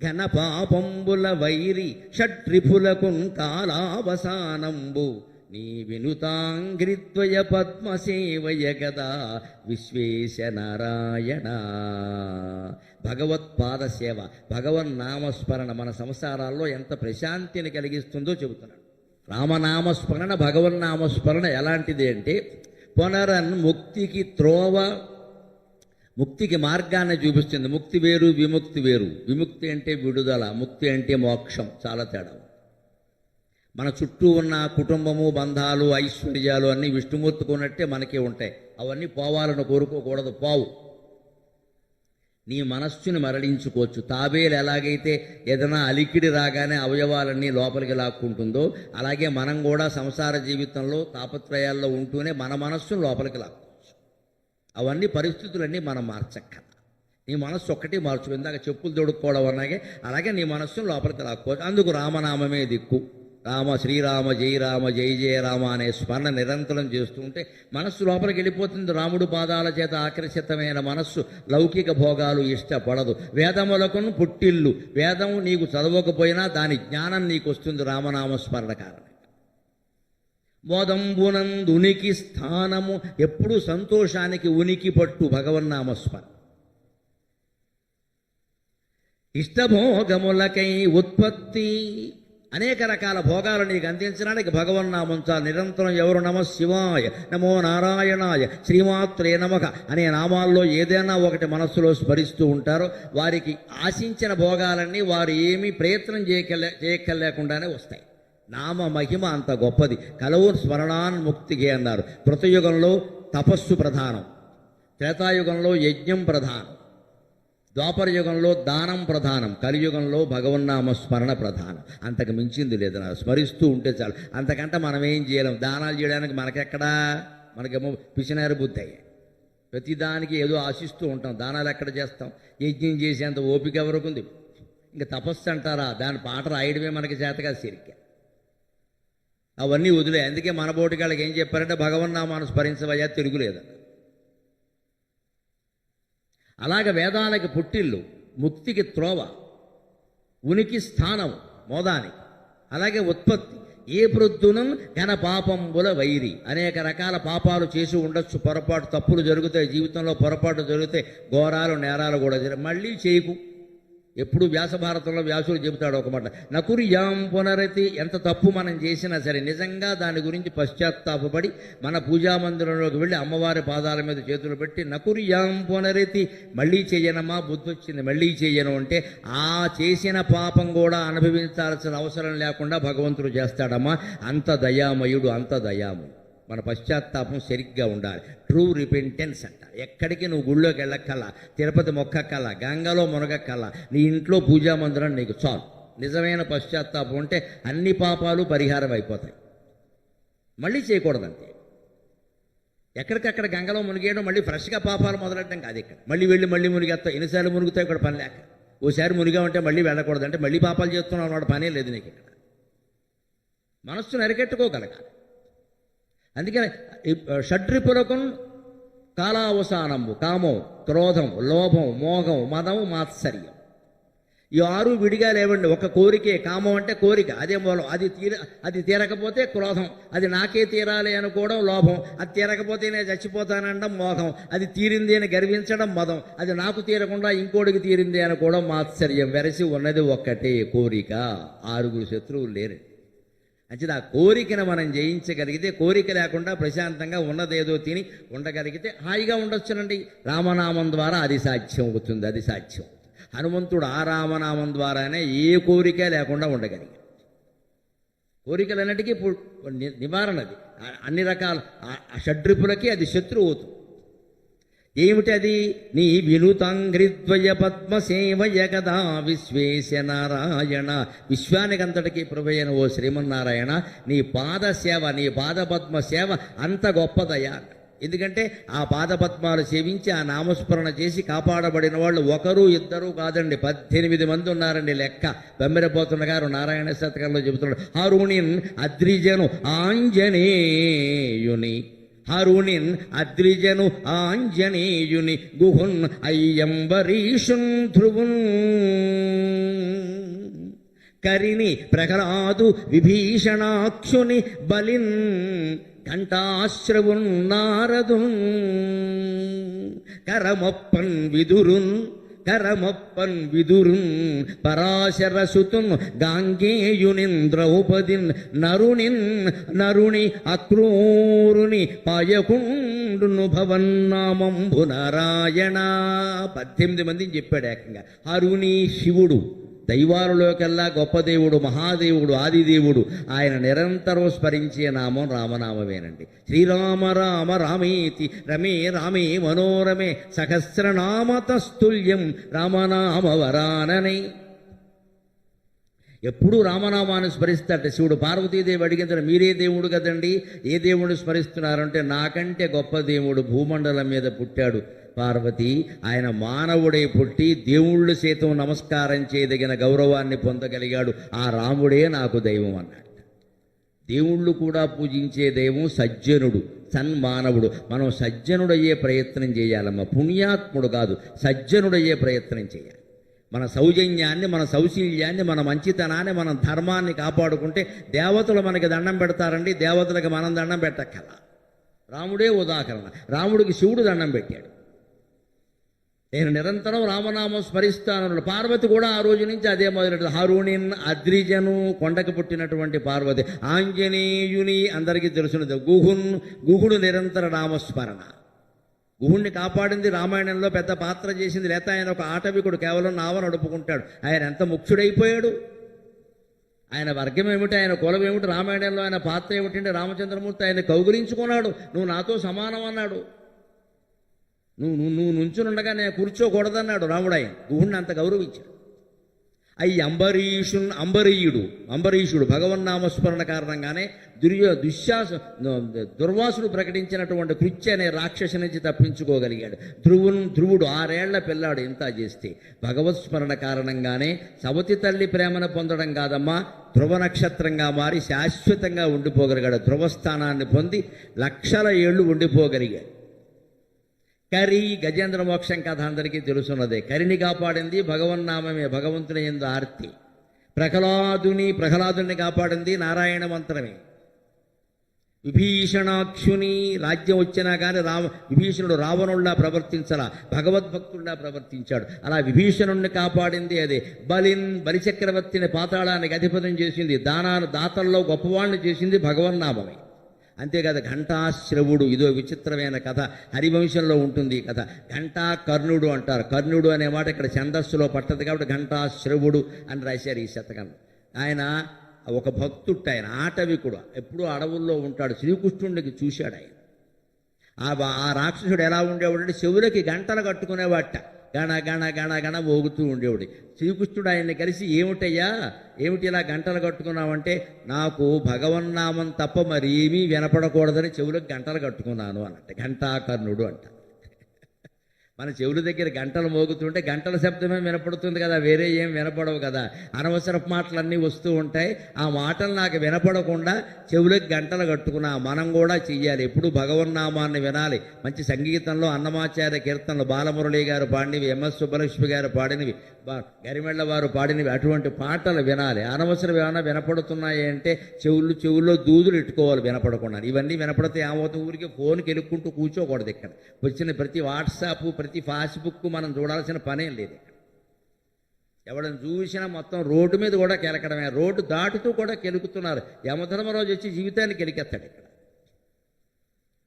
ఘనపాపంబుల వైరి షట్రిపులకున్ కాలావసానంబు. నీ వినుతాంగ్రిద్వయ పద్మసేవయ గదా విశ్వేశ నారాయణ. భగవత్పాద సేవ, భగవన్నామస్మరణ మన సంసారాల్లో ఎంత ప్రశాంతిని కలిగిస్తుందో చెబుతున్నాడు. రామనామస్మరణ, భగవన్నామస్మరణ ఎలాంటిది అంటే పునరన్ముక్తికి త్రోవ, ముక్తికి మార్గాన్ని చూపిస్తుంది. ముక్తి వేరు, విముక్తి వేరు. విముక్తి అంటే విడుదల, ముక్తి అంటే మోక్షం. చాలా తేడా. మన చుట్టూ ఉన్న కుటుంబము, బంధాలు, ఐశ్వర్యాలు అన్నీ విష్ణుమూర్తికి ఉన్నట్టే మనకే ఉంటాయి. అవన్నీ పోవాలని కోరుకోకూడదు, పోవు. నీ మనస్సుని మరలించుకోవచ్చు. తాబేలు ఎలాగైతే ఏదైనా అలికిడి రాగానే అవయవాలన్నీ లోపలికి లాక్కుంటుందో, అలాగే మనం కూడా సంసార జీవితంలో తాపత్రయాల్లో ఉంటూనే మన మనస్సును లోపలికి లాక్కోవచ్చు. అవన్నీ పరిస్థితులన్నీ మనం మార్చక్కర్లా. నీ మనస్సు ఒక్కటి మార్చుకో. ఇందాక చెప్పులు తొడుక్కోవడం అలాగే నీ మనస్సును లోపలికి లాక్కోవచ్చు. అందుకు రామనామమే దిక్కు. రామ, శ్రీరామ, జై రామ, జై జయ రామ అనే స్మరణ నిరంతరం చేస్తూ ఉంటే మనస్సు లోపలికి వెళ్ళిపోతుంది. రాముడు పాదాల చేత ఆకర్షితమైన మనస్సు లౌకిక భోగాలు ఇష్టపడదు. వేదములకును పుట్టిల్లు. వేదం నీకు చదవకపోయినా దాని జ్ఞానం నీకు వస్తుంది రామనామస్మరణ కారణంగా. మోదంబునందు ఉనికి స్థానము, ఎప్పుడు సంతోషానికి ఉనికి పట్టు భగవన్నామస్మరణ. ఇష్టభోగములకై ఉత్పత్తి, అనేక రకాల భోగాలు నీకు అందించడానికి భగవన్నామం చాలు. నిరంతరం ఎవరు నమ శివాయ, నమో నారాయణాయ, శ్రీమాత్రే నమః అనే నామాల్లో ఏదైనా ఒకటి మనస్సులో స్మరిస్తూ ఉంటారో వారికి ఆశించిన భోగాలన్నీ వారు ఏమీ ప్రయత్నం చేయలేకుండానే వస్తాయి. నామ మహిమ అంత గొప్పది. కలవు స్మరణాన్ముక్తికి అన్నారు. కృతయుగంలో తపస్సు ప్రధానం, త్రేతాయుగంలో యజ్ఞం ప్రధానం, ద్వాపర యుగంలో దానం ప్రధానం, కలియుగంలో భగవన్నామస్మరణ ప్రధానం. అంతకు మించింది లేదు. స్మరిస్తూ ఉంటే చాలు. అంతకంటే మనం ఏం చేయలేం. దానాలు చేయడానికి మనకెక్కడా, మనకేమో పిసినారి బుద్ధి అయ్యాయి. ప్రతిదానికి ఏదో ఆశిస్తూ ఉంటాం. దానాలు ఎక్కడ చేస్తాం? యజ్ఞం చేసేంత ఓపిక ఎవరికి ఉంది? ఇంకా తపస్సు అంటారా, దాని పాట రాయడమే మనకి చేతగా సిరిక. అవన్నీ వదిలే. అందుకే మన బోటికాళ్ళకి ఏం చెప్పారంటే భగవన్నామాను స్మరించవయ్యా, తిరుగులేదన్న. అలాగ వేదాలకి పుట్టిల్లు, ముక్తికి త్రోవ, ఉనికి స్థానం మోదానికి, అలాగే ఉత్పత్తి. ఏ ప్రొద్దునం ఘన పాపంబుల వైరి. అనేక రకాల పాపాలు చేసి ఉండొచ్చు, పొరపాటు తప్పులు జరుగుతాయి జీవితంలో. పొరపాటు జరిగితే ఘోరాలు నేరాలు కూడా మళ్ళీ చేయకు. ఎప్పుడు వ్యాసభారతంలో వ్యాసుడు చెబుతాడు ఒక మాట, నకుర్యాం పునరతి. ఎంత తప్పు మనం చేసినా సరే నిజంగా దాని గురించి పశ్చాత్తాపడి మన పూజామందిరంలోకి వెళ్ళి అమ్మవారి పాదాల మీద చేతులు పెట్టి నకుర్యాం పునరతి, మళ్ళీ చెయ్యనమ్మా, బుద్ధి వచ్చింది మళ్ళీ చెయ్యను అంటే ఆ చేసిన పాపం కూడా అనుభవించాల్సిన అవసరం లేకుండా భగవంతుడు చేస్తాడమ్మా. అంత దయామయుడు, అంత దయామయుడు. మన పశ్చాత్తాపం సరిగ్గా ఉండాలి. ట్రూ రిపెంటెన్స్ అంటారు. ఎక్కడికి నువ్వు గుళ్ళోకి వెళ్ళక్కల్లా, తిరుపతి మొక్కక్కల్లా, గంగలో మునగక్కల్లా, నీ ఇంట్లో పూజామందిరం నీకు చాలు. నిజమైన పశ్చాత్తాపం ఉంటే అన్ని పాపాలు పరిహారం అయిపోతాయి. మళ్ళీ చేయకూడదంతే. ఎక్కడికక్కడ గంగలో మునిగేయడం, మళ్ళీ ఫ్రెష్గా పాపాలు మొదలెట్టడం కాదు. ఇక్కడ మళ్ళీ మునిగేస్తావు. ఎన్నిసార్లు మునుగుతావు ఇక్కడ పని లేక. ఓసారి మునిగామంటే మళ్ళీ వెళ్ళకూడదు అంటే మళ్ళీ పాపాలు చేస్తున్నావు అన్నమాట. పనే లేదు నీకు ఇక్కడ. మనస్సును అరికెట్టుకోగలగాలి. అందుకని షడ్రిపులకు కాలావసానంబు కామం, క్రోధం, లోభం, మోహం, మదం, మాత్సర్యం. ఈ 6 విడిగా లేవండి. ఒక కోరికే. కామం అంటే కోరిక, అదే మూలం. అది తీరకపోతే క్రోధం, అది నాకే తీరాలి అనుకోవడం లోభం, అది తీరకపోతే నేను చచ్చిపోతానడం మోహం, అది తీరింది అని గర్వించడం మదం, అది నాకు తీరకుండా ఇంకోటికి తీరింది అనుకోవడం మాత్సర్యం. వెరసి ఉన్నది ఒక్కటే కోరిక. 6 శత్రువులు లేరు. అంటే ఆ కోరికను మనం జయించగలిగితే, కోరిక లేకుండా ప్రశాంతంగా ఉన్నదేదో తిని ఉండగలిగితే హాయిగా ఉండొచ్చునండి. రామనామం ద్వారా అది సాధ్యం అవుతుంది. అది సాధ్యం. హనుమంతుడు ఆ రామనామం ద్వారానే ఏ కోరిక లేకుండా ఉండగలిగాడు. కోరికలన్నిటికీ నివారణది. అన్ని రకాల షడ్రిపులకి అది శత్రువు అవుతుంది. ఏమిటి అది? నీ వినుతాంగ్రిద్వయ పద్మసేవయ కదా విశ్వేశ నారాయణ. విశ్వానికంతటికీ ప్రభువైన ఓ శ్రీమన్నారాయణ, నీ పాదసేవ, నీ పాదపద్మ సేవ అంత గొప్పదయా. ఎందుకంటే ఆ పాదపద్మాలు సేవించి ఆ నామస్మరణ చేసి కాపాడబడిన వాళ్ళు 1 2 కాదండి, 18 మంది ఉన్నారండి లెక్క. బెమ్మెరపోతున్న గారు నారాయణ శతకంలో చెబుతున్నాడు. హరుణిన్ అద్రిజను ఆంజనేయుని, హరుణిన్ అద్రిజను ఆంజనేయుని, గుహున్ అయ్యంబరీషున్ ధ్రువున్, కరిని ప్రహ్లాదు విభీషణాక్షుని, బలిన్ ఘంటాశ్రవున్ నారదున్, కరమప్పన్ విదురున్ పరాశరసుతున్, గాంగేయునిన్ ద్రౌపదిన్, నరుని అక్రూరుని, పాయకుండును భవన్నామంబు నారాయణ. 18 మందిని చెప్పాడు ఏకంగా. హరుని శివుడు, దైవారులోకెల్లా గొప్ప దేవుడు, మహాదేవుడు, ఆదిదేవుడు. ఆయన నిరంతరం స్మరించే నామం రామనామమేనండి. శ్రీరామ రామ రామేతి రమే రామే మనోరమే, సహస్రనామతస్తుల్యం రామనామ వరాననే. ఎప్పుడూ రామనామాన్ని స్మరిస్తారట శివుడు. పార్వతీదేవి అడిగిన మీరే దేవుడు కదండి, ఏ దేవుడిని స్మరిస్తున్నారంటే, నాకంటే గొప్ప దేవుడు భూమండలం మీద పుట్టాడు పార్వతి. ఆయన మానవుడే పుట్టి దేవుళ్ళు సైతం నమస్కారం చేయదగిన గౌరవాన్ని పొందగలిగాడు. ఆ రాముడే నాకు దైవం అన్నాడు. దేవుళ్ళు కూడా పూజించే దైవం సజ్జనుడు, సన్మానవుడు. మనం సజ్జనుడయ్యే ప్రయత్నం చేయాలమ్మా, పుణ్యాత్ముడు కాదు, సజ్జనుడయ్యే ప్రయత్నం చేయాలి. మన సౌజన్యాన్ని, మన సౌశీల్యాన్ని, మన మంచితనాన్ని, మన ధర్మాన్ని కాపాడుకుంటే దేవతలు మనకి దండం పెడతారండి. దేవతలకు మనం దండం పెట్టక్కల. రాముడే ఉదాహరణ. రాముడికి శివుడు దండం పెట్టాడు. నేను నిరంతరం రామనామం స్మరిస్తాను. పార్వతి కూడా ఆ రోజు నుంచి అదే మొదలెట్టు. హరుణిన్ అద్రిజను, కొండకు పుట్టినటువంటి పార్వతి. ఆంజనేయుని అందరికీ తెలుసున్నది. గుహుడు నిరంతర నామస్మరణ. గుహుణ్ణి కాపాడింది రామాయణంలో పెద్ద పాత్ర చేసింది. లేకపోతే ఆయన ఒక ఆటవికుడు, కేవలం నావ నడుపుకుంటాడు. ఆయన ఎంత ముఖ్యుడైపోయాడు. ఆయన వర్గం ఏమిటి, ఆయన కులం ఏమిటి, రామాయణంలో ఆయన పాత్ర ఏమిటంటే రామచంద్రమూర్తి ఆయన కౌగిలించుకున్నాడు. నువ్వు నాతో సమానం అన్నాడు. నువ్వు నుంచునుండగా నేను కూర్చోకూడదన్నాడు రాముడు. ఆయన గుహుణ్ణి అంత గౌరవించాడు. అంబరీషుడు భగవన్నామస్మరణ కారణంగానే దుర్వాసుడు ప్రకటించినటువంటి కృత్య అనే రాక్షసు నుంచి తప్పించుకోగలిగాడు. ధ్రువుడు 6 ఏళ్ల పిల్లాడు. ఇంత చేస్తే భగవత్ స్మరణ కారణంగానే సవతి తల్లి ప్రేమను పొందడం కాదమ్మా, ధ్రువ నక్షత్రంగా మారి శాశ్వతంగా ఉండిపోగలిగాడు. ధ్రువస్థానాన్ని పొంది లక్షల ఏళ్ళు ఉండిపోగలిగాడు. కరి గజేంద్ర మోక్షం కథ అందరికీ తెలుసున్నదే. కరిని కాపాడింది భగవన్నామమే, భగవంతుని యందు ఆర్తి. ప్రహ్లాదుని కాపాడింది నారాయణ మంత్రమే. విభీషణాక్షుని రాజ్యం వచ్చినా కానీ విభీషణుడు రావణుల్లా ప్రవర్తించలా, భగవద్భక్తుల్లా ప్రవర్తించాడు. అలా విభీషణుణ్ణి కాపాడింది అదే. బలిచక్రవర్తిని పాతాళానికి అధిపతం చేసింది, దాతల్లో గొప్పవాణ్ణి చేసింది భగవన్నామమే. అంతేకాదు ఘంటాశ్రవుడు, ఇదో విచిత్రమైన కథ. హరివంశంలో ఉంటుంది ఈ కథ. ఘంటా కర్ణుడు అంటారు. కర్ణుడు అనే మాట ఇక్కడ ఛందస్సులో పట్టదు కాబట్టి ఘంటాశ్రవుడు అని రాశారు ఈ శతకం. ఆయన ఒక భక్తుడు, ఆయన ఆటవికుడు, ఎప్పుడూ అడవుల్లో ఉంటాడు. శ్రీకృష్ణుడికి చూశాడు ఆయన. ఆ రాక్షసుడు ఎలా ఉండేవాడంటే చెవులకి గంటలు కట్టుకునేవాట. గణ గణ గణ గణ మోగుతూ ఉండేవాడు. శ్రీకృష్ణుడు ఆయన్ని కలిసి, ఏమిటి ఇలా గంటలు కట్టుకున్నావంటే, నాకు భగవన్నామం తప్ప మరి ఏమీ వినపడకూడదని చెవులకు గంటలు కట్టుకున్నాను అన్నట్టు. ఘంటాకర్ణుడు అంట. మన చెవుల దగ్గర గంటలు మోగుతుంటే గంటల శబ్దమే వినపడుతుంది కదా, వేరే ఏం వినపడవు కదా. అనవసరపు మాటలన్నీ వస్తూ ఉంటాయి. ఆ మాటలు నాకు వినపడకుండా చెవులకు గంటలు కట్టుకున్నా మనం కూడా చెయ్యాలి. ఎప్పుడు భగవన్నామాన్ని వినాలి. మంచి సంగీతంలో అన్నమాచార్య కీర్తనలు బాలమురళి గారు పాడినవి, ఎంఎస్ సుబ్బలక్ష్మి గారు పాడినవి, గరిమెళ్ళ వారు పాడినవి, అటువంటి పాటలు వినాలి. అనవసరం ఏమైనా వినపడుతున్నాయి అంటే చెవుల్లో దూదులు ఇట్టుకోవాలి వినపడకుండా. ఇవన్నీ వినపడితే ఏమవుతుంది, ఊరికి ఫోన్కి ఎలుక్కుంటూ కూర్చోకూడదు. ఇక్కడ వచ్చిన ప్రతి వాట్సాప్, ప్రతి ఫేస్బుక్ మనం చూడాల్సిన పనేం లేదు. ఇక్కడ ఎవడని చూసినా మొత్తం రోడ్డు మీద కూడా కెలకడమే, రోడ్డు దాటుతూ కూడా కెలుకుతున్నారు. యమధర్మరాజు వచ్చి జీవితాన్ని కెలికెత్తాడు. ఇక్కడ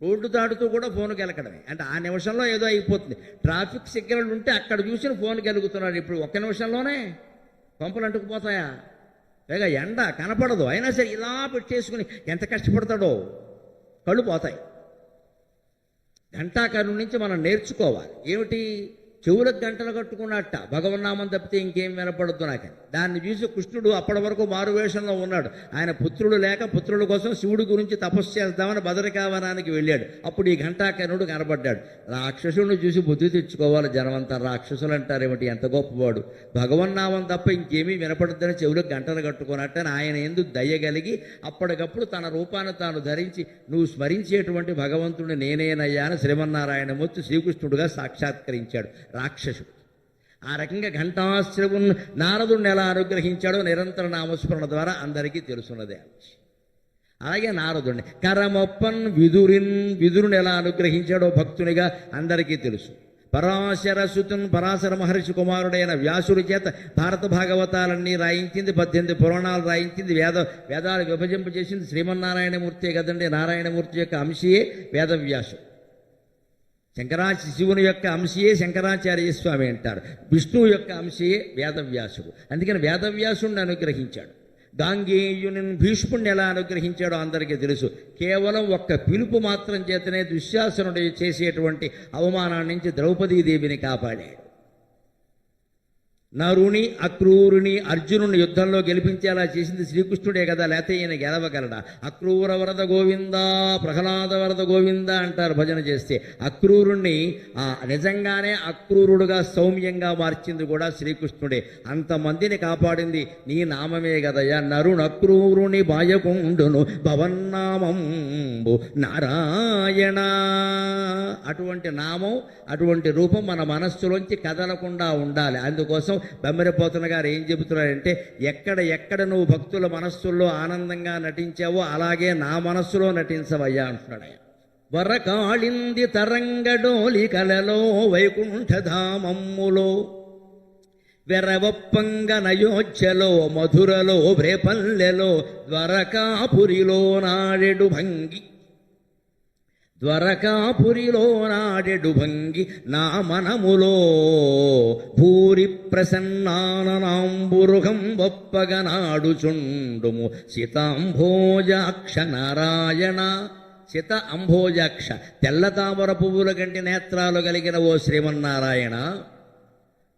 రోడ్డు దాటుతూ కూడా ఫోన్ కెలకడమే. అంటే ఆ నిమిషంలో ఏదో అయిపోతుంది. ట్రాఫిక్ సిగ్నల్ ఉంటే అక్కడ చూసిన ఫోన్ కెలుగుతున్నాడు. ఇప్పుడు ఒక్క నిమిషంలోనే పంపులు అంటుకుపోతాయా? పైగా ఎండ కనపడదు, అయినా సరే ఇలా పెట్టేసుకుని ఎంత కష్టపడతాడో. కళ్ళు పోతాయి. ఘంటాకరుణ నుంచి మనం నేర్చుకోవాలి. ఏమిటి? చెవులకు గంటలు కట్టుకున్నట్ట భగవన్నామం తప్పితే ఇంకేం వినపడద్దు నాకని. దాన్ని చూసి కృష్ణుడు అప్పటి వరకు మారువేషంలో ఉన్నాడు. ఆయన పుత్రుడు లేక పుత్రుల కోసం శివుడి గురించి తపస్సు చేద్దామని బదరికావనానికి వెళ్ళాడు. అప్పుడు ఈ ఘంటాకర్ణుడు కనబడ్డాడు. రాక్షసుడిని చూసి బుద్ధి తెచ్చుకోవాలి జనమంతా. రాక్షసులు అంటారేమిటి, ఎంత గొప్పవాడు, భగవన్నామం తప్ప ఇంకేమీ వినపడద్దని చెవులకు గంటలు కట్టుకున్నట్టని ఆయన ఎందుకు దయ్యగలిగి అప్పటికప్పుడు తన రూపాన్ని తాను ధరించి నువ్వు స్మరించేటువంటి భగవంతుడిని నేనేనయ్యా అని శ్రీమన్నారాయణమూర్తి శ్రీకృష్ణుడుగా సాక్షాత్కరించాడు రాక్షసుడు. ఆ రకంగా ఘంటాశ్రవుని నారదుడిని ఎలా అనుగ్రహించాడో నిరంతర నామస్మరణ ద్వారా అందరికీ తెలుసున్నదే. అలాగే నారదుడిని కరమొప్పన్ విదురుని ఎలా అనుగ్రహించాడో భక్తునిగా అందరికీ తెలుసు. పరాశరసుతున్ పరాశర మహర్షి కుమారుడైన వ్యాసుడి చేత భారత భాగవతాలన్నీ రాయించింది, 18 పురాణాలు రాయించింది, వేదాలు విభజింపజేసింది శ్రీమన్నారాయణమూర్తి కదండి. నారాయణమూర్తి యొక్క అంశయే వేదవ్యాసుడు. శివుని యొక్క అంశయే శంకరాచార్య స్వామి అంటారు. విష్ణువు యొక్క అంశయే వేదవ్యాసుడు. అందుకని వేదవ్యాసుడిని అనుగ్రహించాడు. గాంగేయుని భీష్ముడిని ఎలా అనుగ్రహించాడో అందరికీ తెలుసు. కేవలం ఒక్క పిలుపు మాత్రం చేతనే దుశ్శాసనుడు చేసేటువంటి అవమానాన్ని నుంచి ద్రౌపదీదేవిని కాపాడాడు. నరుని అక్రూరుని అర్జునుని యుద్ధంలో గెలిపించేలా చేసింది శ్రీకృష్ణుడే కదా, లేకపోతే ఈయన గెలవగలడా? అక్రూర వరద గోవిందా, ప్రహ్లాద వరద గోవిందా అంటారు భజన చేస్తే. అక్రూరుణ్ణి నిజంగానే అక్రూరుడుగా సౌమ్యంగా మార్చింది కూడా శ్రీకృష్ణుడే. అంతమందిని కాపాడింది నీ నామమే కదయ్యా. నరుణక్రూరుని బాయకుండును భవన్నామంబు నారాయణ. అటువంటి నామం, అటువంటి రూపం మన మనస్సులోంచి కదలకుండా ఉండాలి. అందుకోసం బెమ్మరిపోతున్న గారు ఏం చెబుతున్నారంటే, ఎక్కడ నువ్వు భక్తుల మనస్సుల్లో ఆనందంగా నటించావో అలాగే నా మనస్సులో నటించవయ్యా అంటున్నాడు ఆయన. వరకాళింది తరంగడోలి కలలో వైకుంఠధామమ్ములో వెరవప్పంగ నయోధ్యలో మధురలో వ్రేపల్లెలో ద్వారకాపురిలో నాడెడు భంగి నా మనములో భూరి ప్రసన్నానంబురుగం వప్పగనాడుచుండుము సీతాంభోజాక్ష నారాయణ. సీత అంభోజాక్ష, తెల్ల తామర పువ్వుల కంటి నేత్రాలు కలిగిన ఓ శ్రీమన్నారాయణ,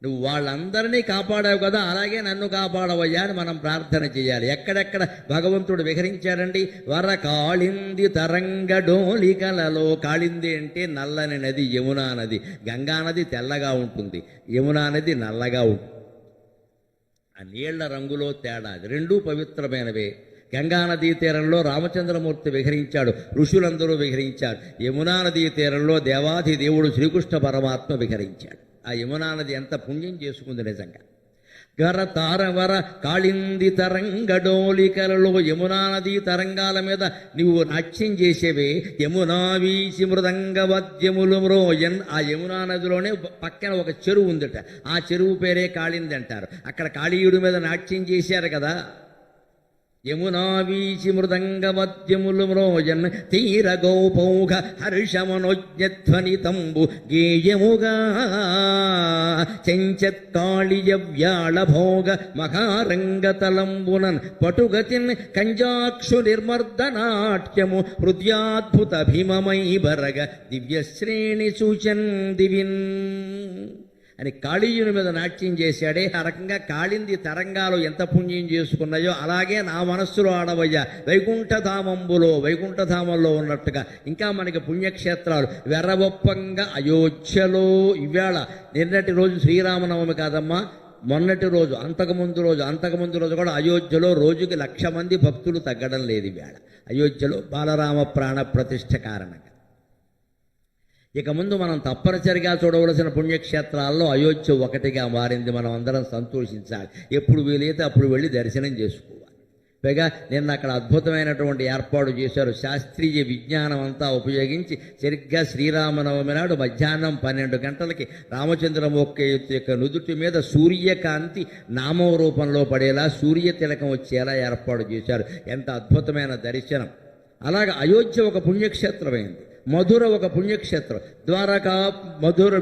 నువ్వు వాళ్ళందరినీ కాపాడావు కదా, అలాగే నన్ను కాపాడవయ్యా అని మనం ప్రార్థన చేయాలి. ఎక్కడెక్కడ భగవంతుడు విహరించాడండి. వరకాళింది తరంగడోలికలలో. కాళింది అంటే నల్లని నది, యమునా నది. గంగా నది తెల్లగా ఉంటుంది, యమునా నది నల్లగా ఉంటుంది. ఆ నీళ్ల రంగులో తేడా, రెండూ పవిత్రమైనవే. గంగా నదీ తీరంలో రామచంద్రమూర్తి విహరించాడు, ఋషులందరూ విహరించారు. యమునా నదీ తీరంలో దేవాది దేవుడు శ్రీకృష్ణ పరమాత్మ విహరించాడు. ఆ యమునా నది ఎంత పుణ్యం చేసుకుంది నిజంగా. గర తారవర కాళింది తరంగడోలికలలో. యమునా నదీ తరంగాల మీద నువ్వు నాట్యం చేసేవే. యమునా వీసి మృదంగ వద్యములు మ్రోయన్. ఆ యమునా నదిలోనే పక్కన ఒక చెరువు ఉందట, ఆ చెరువు పేరే కాళింది అంటారు. అక్కడ కాళీయుడి మీద నాట్యం చేశారు కదా. యమునా వీచి మృదంగ మద్యములు మ్రోయన్ తీర గోపౌఘ హర్షమనోజ్ఞధ్వనితంబు గేయముగా చెంచత్కాళియ వ్యాళ భోగ మహారంగతలంబునన్ పటుగతిన్ కంజాక్షు నిర్మర్దనాట్యము హృదయాద్భుత భీమమై బరగ దివ్యశ్రేణి సూచన్ దివిన్. అని కాళీయుని మీద నాట్యం చేశాడే. ఆ రకంగా కాళింది తరంగాలు ఎంత పుణ్యం చేసుకున్నాయో అలాగే నా మనస్సులో ఆడవయ్యా వైకుంఠధామంలో ఉన్నట్టుగా ఇంకా మనకి పుణ్యక్షేత్రాలు వెర్రవొప్పంగా అయోధ్యలో. ఇవాళ నిన్నటి రోజు శ్రీరామనవమి కాదమ్మా, మొన్నటి రోజు అంతకుముందు రోజు కూడా అయోధ్యలో రోజుకి 1,00,000 మంది భక్తులు తగ్గడం లేదు ఇవాళ అయోధ్యలో బాలరామ ప్రాణ ప్రతిష్ఠ కారణంగా. ఇక ముందు మనం తప్పనిసరిగా చూడవలసిన పుణ్యక్షేత్రాల్లో అయోధ్య ఒకటిగా మారింది. మనం అందరం సంతోషించాలి. ఎప్పుడు వీలైతే అప్పుడు వెళ్ళి దర్శనం చేసుకోవాలి. పైగా నిన్న అక్కడ అద్భుతమైనటువంటి ఏర్పాటు చేశారు. శాస్త్రీయ విజ్ఞానం అంతా ఉపయోగించి సరిగ్గా శ్రీరామనవమి నాడు మధ్యాహ్నం 12 గంటలకి రామచంద్రమూర్తి యొక్క నుదుటి మీద సూర్యకాంతి నామం రూపంలో పడేలా సూర్య తిలకం వచ్చేలా ఏర్పాటు చేశారు. ఎంత అద్భుతమైన దర్శనం. అలాగే అయోధ్య ఒక పుణ్యక్షేత్రమైంది. మధుర ఒక పుణ్యక్షేత్రం. ద్వారకా మధుర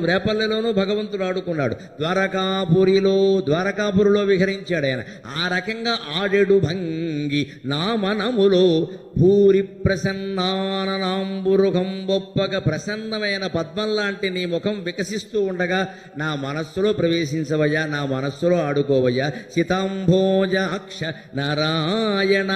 వేపల్లెలోనూ భగవంతుడు ఆడుకున్నాడు. ద్వారకాపురిలో విహరించాడు ఆయన. ఆ రకంగా ఆడెడు భంగి నా మనములో భూరి ప్రసన్నానంబురుగం బొప్పగా ప్రసన్నమైన పద్మం లాంటి నీ ముఖం వికసిస్తూ ఉండగా నా మనస్సులో ప్రవేశించవయ్యా, నా మనస్సులో ఆడుకోవయ్యా శితాంభోజాక్ష నారాయణ.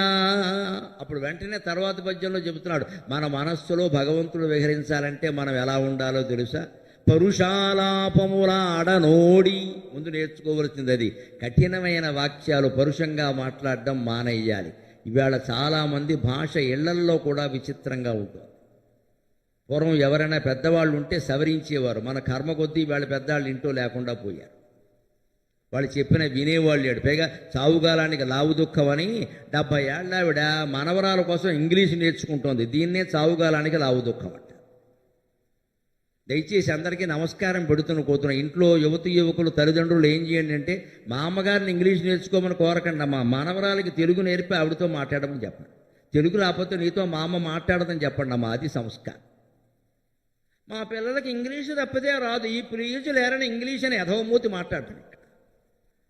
అప్పుడు వెంటనే తర్వాత పద్యంలో చెబుతున్నాడు, మన మనస్సులో భగవంతుడు విహరించాలంటే మనం ఎలా ఉండాలో తెలుసా? పరుషాలాపములాడనోడి. ముందు నేర్చుకోవలసింది అది. కఠినమైన వాక్యాలు పరుషంగా మాట్లాడడం మానేయాలి. ఇవాళ చాలామంది భాష ఇళ్లల్లో కూడా విచిత్రంగా ఉంటుంది. పూర్వం ఎవరైనా పెద్దవాళ్ళు ఉంటే సవరించేవారు. మన కర్మ కొద్దీ వాళ్ళ పెద్దవాళ్ళు ఇంట్లో లేకుండా పోయారు. వాళ్ళు చెప్పిన వినేవాళ్ళు లేడు. పైగా చావుగాలానికి లావు దుఃఖం అని 70 ఏళ్ళ ఆవిడ మనవరాల కోసం ఇంగ్లీష్ నేర్చుకుంటోంది. దీన్నే చావుగాలానికి లావు దుఃఖం అంట. దయచేసి అందరికీ నమస్కారం కూతురు ఇంట్లో యువకులు తల్లిదండ్రులు ఏం చేయండి అంటే, మా అమ్మగారిని ఇంగ్లీష్ నేర్చుకోమని కోరకండి, మా మనవరాలకి తెలుగు నేర్పి ఆవిడతో మాట్లాడమని చెప్పండి. తెలుగు రాకపోతే నీతో మా అమ్మ మాట్లాడదని చెప్పండి అమ్మా, అది సంస్కారం. మా పిల్లలకి ఇంగ్లీషు తప్పితే రాదు, ఈ ప్రియులు లేరని ఇంగ్లీష్ అని యథవమూతి మాట్లాడతాను.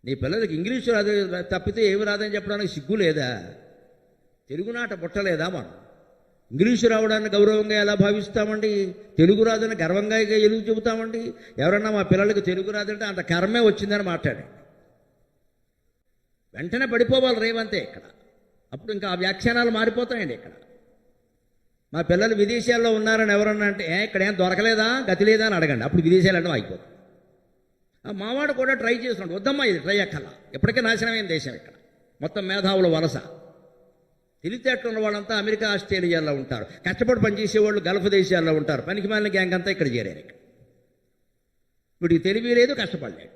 నీ పిల్లలకి ఇంగ్లీషు రాదు తప్పితే ఏమి రాదని చెప్పడానికి సిగ్గు లేదా? తెలుగునాట పుట్టలేదా? మనం ఇంగ్లీషు రావడాన్ని గౌరవంగా ఎలా భావిస్తామండి? తెలుగు రాదని గర్వంగా ఎందుకు చెబుతామండి? ఎవరన్నా మా పిల్లలకి తెలుగు రాదంటే అంత కర్మే వచ్చిందని మాట్లాడండి. వెంటనే పడిపోవాలి రేవంతే ఇక్కడ. అప్పుడు ఇంకా ఆ వ్యాఖ్యానాలు మారిపోతాయండి. ఇక్కడ మా పిల్లలు విదేశాల్లో ఉన్నారని ఎవరన్నా అంటే, ఇక్కడ ఏం దొరకలేదా, గతి లేదా అని అడగండి. అప్పుడు విదేశాలు అంటే అయిపోతుంది. మావాడు కూడా ట్రై చేస్తున్నాడు. వద్దమ్మా, ఇది ట్రై అక్కల. ఇప్పటికే నాశనమైన దేశం ఇక్కడ. మొత్తం మేధావుల వలస. తెలివితేటలు ఉన్న వాళ్ళంతా అమెరికా, ఆస్ట్రేలియాలో ఉంటారు. కష్టపడి పనిచేసేవాళ్ళు గల్ఫ్ దేశాల్లో ఉంటారు. పనికి మాలిన గ్యాంగ్ అంతా ఇక్కడ చేరారు. ఇక్కడ వీడికి తెలివి లేదు, కష్టపడలేడు.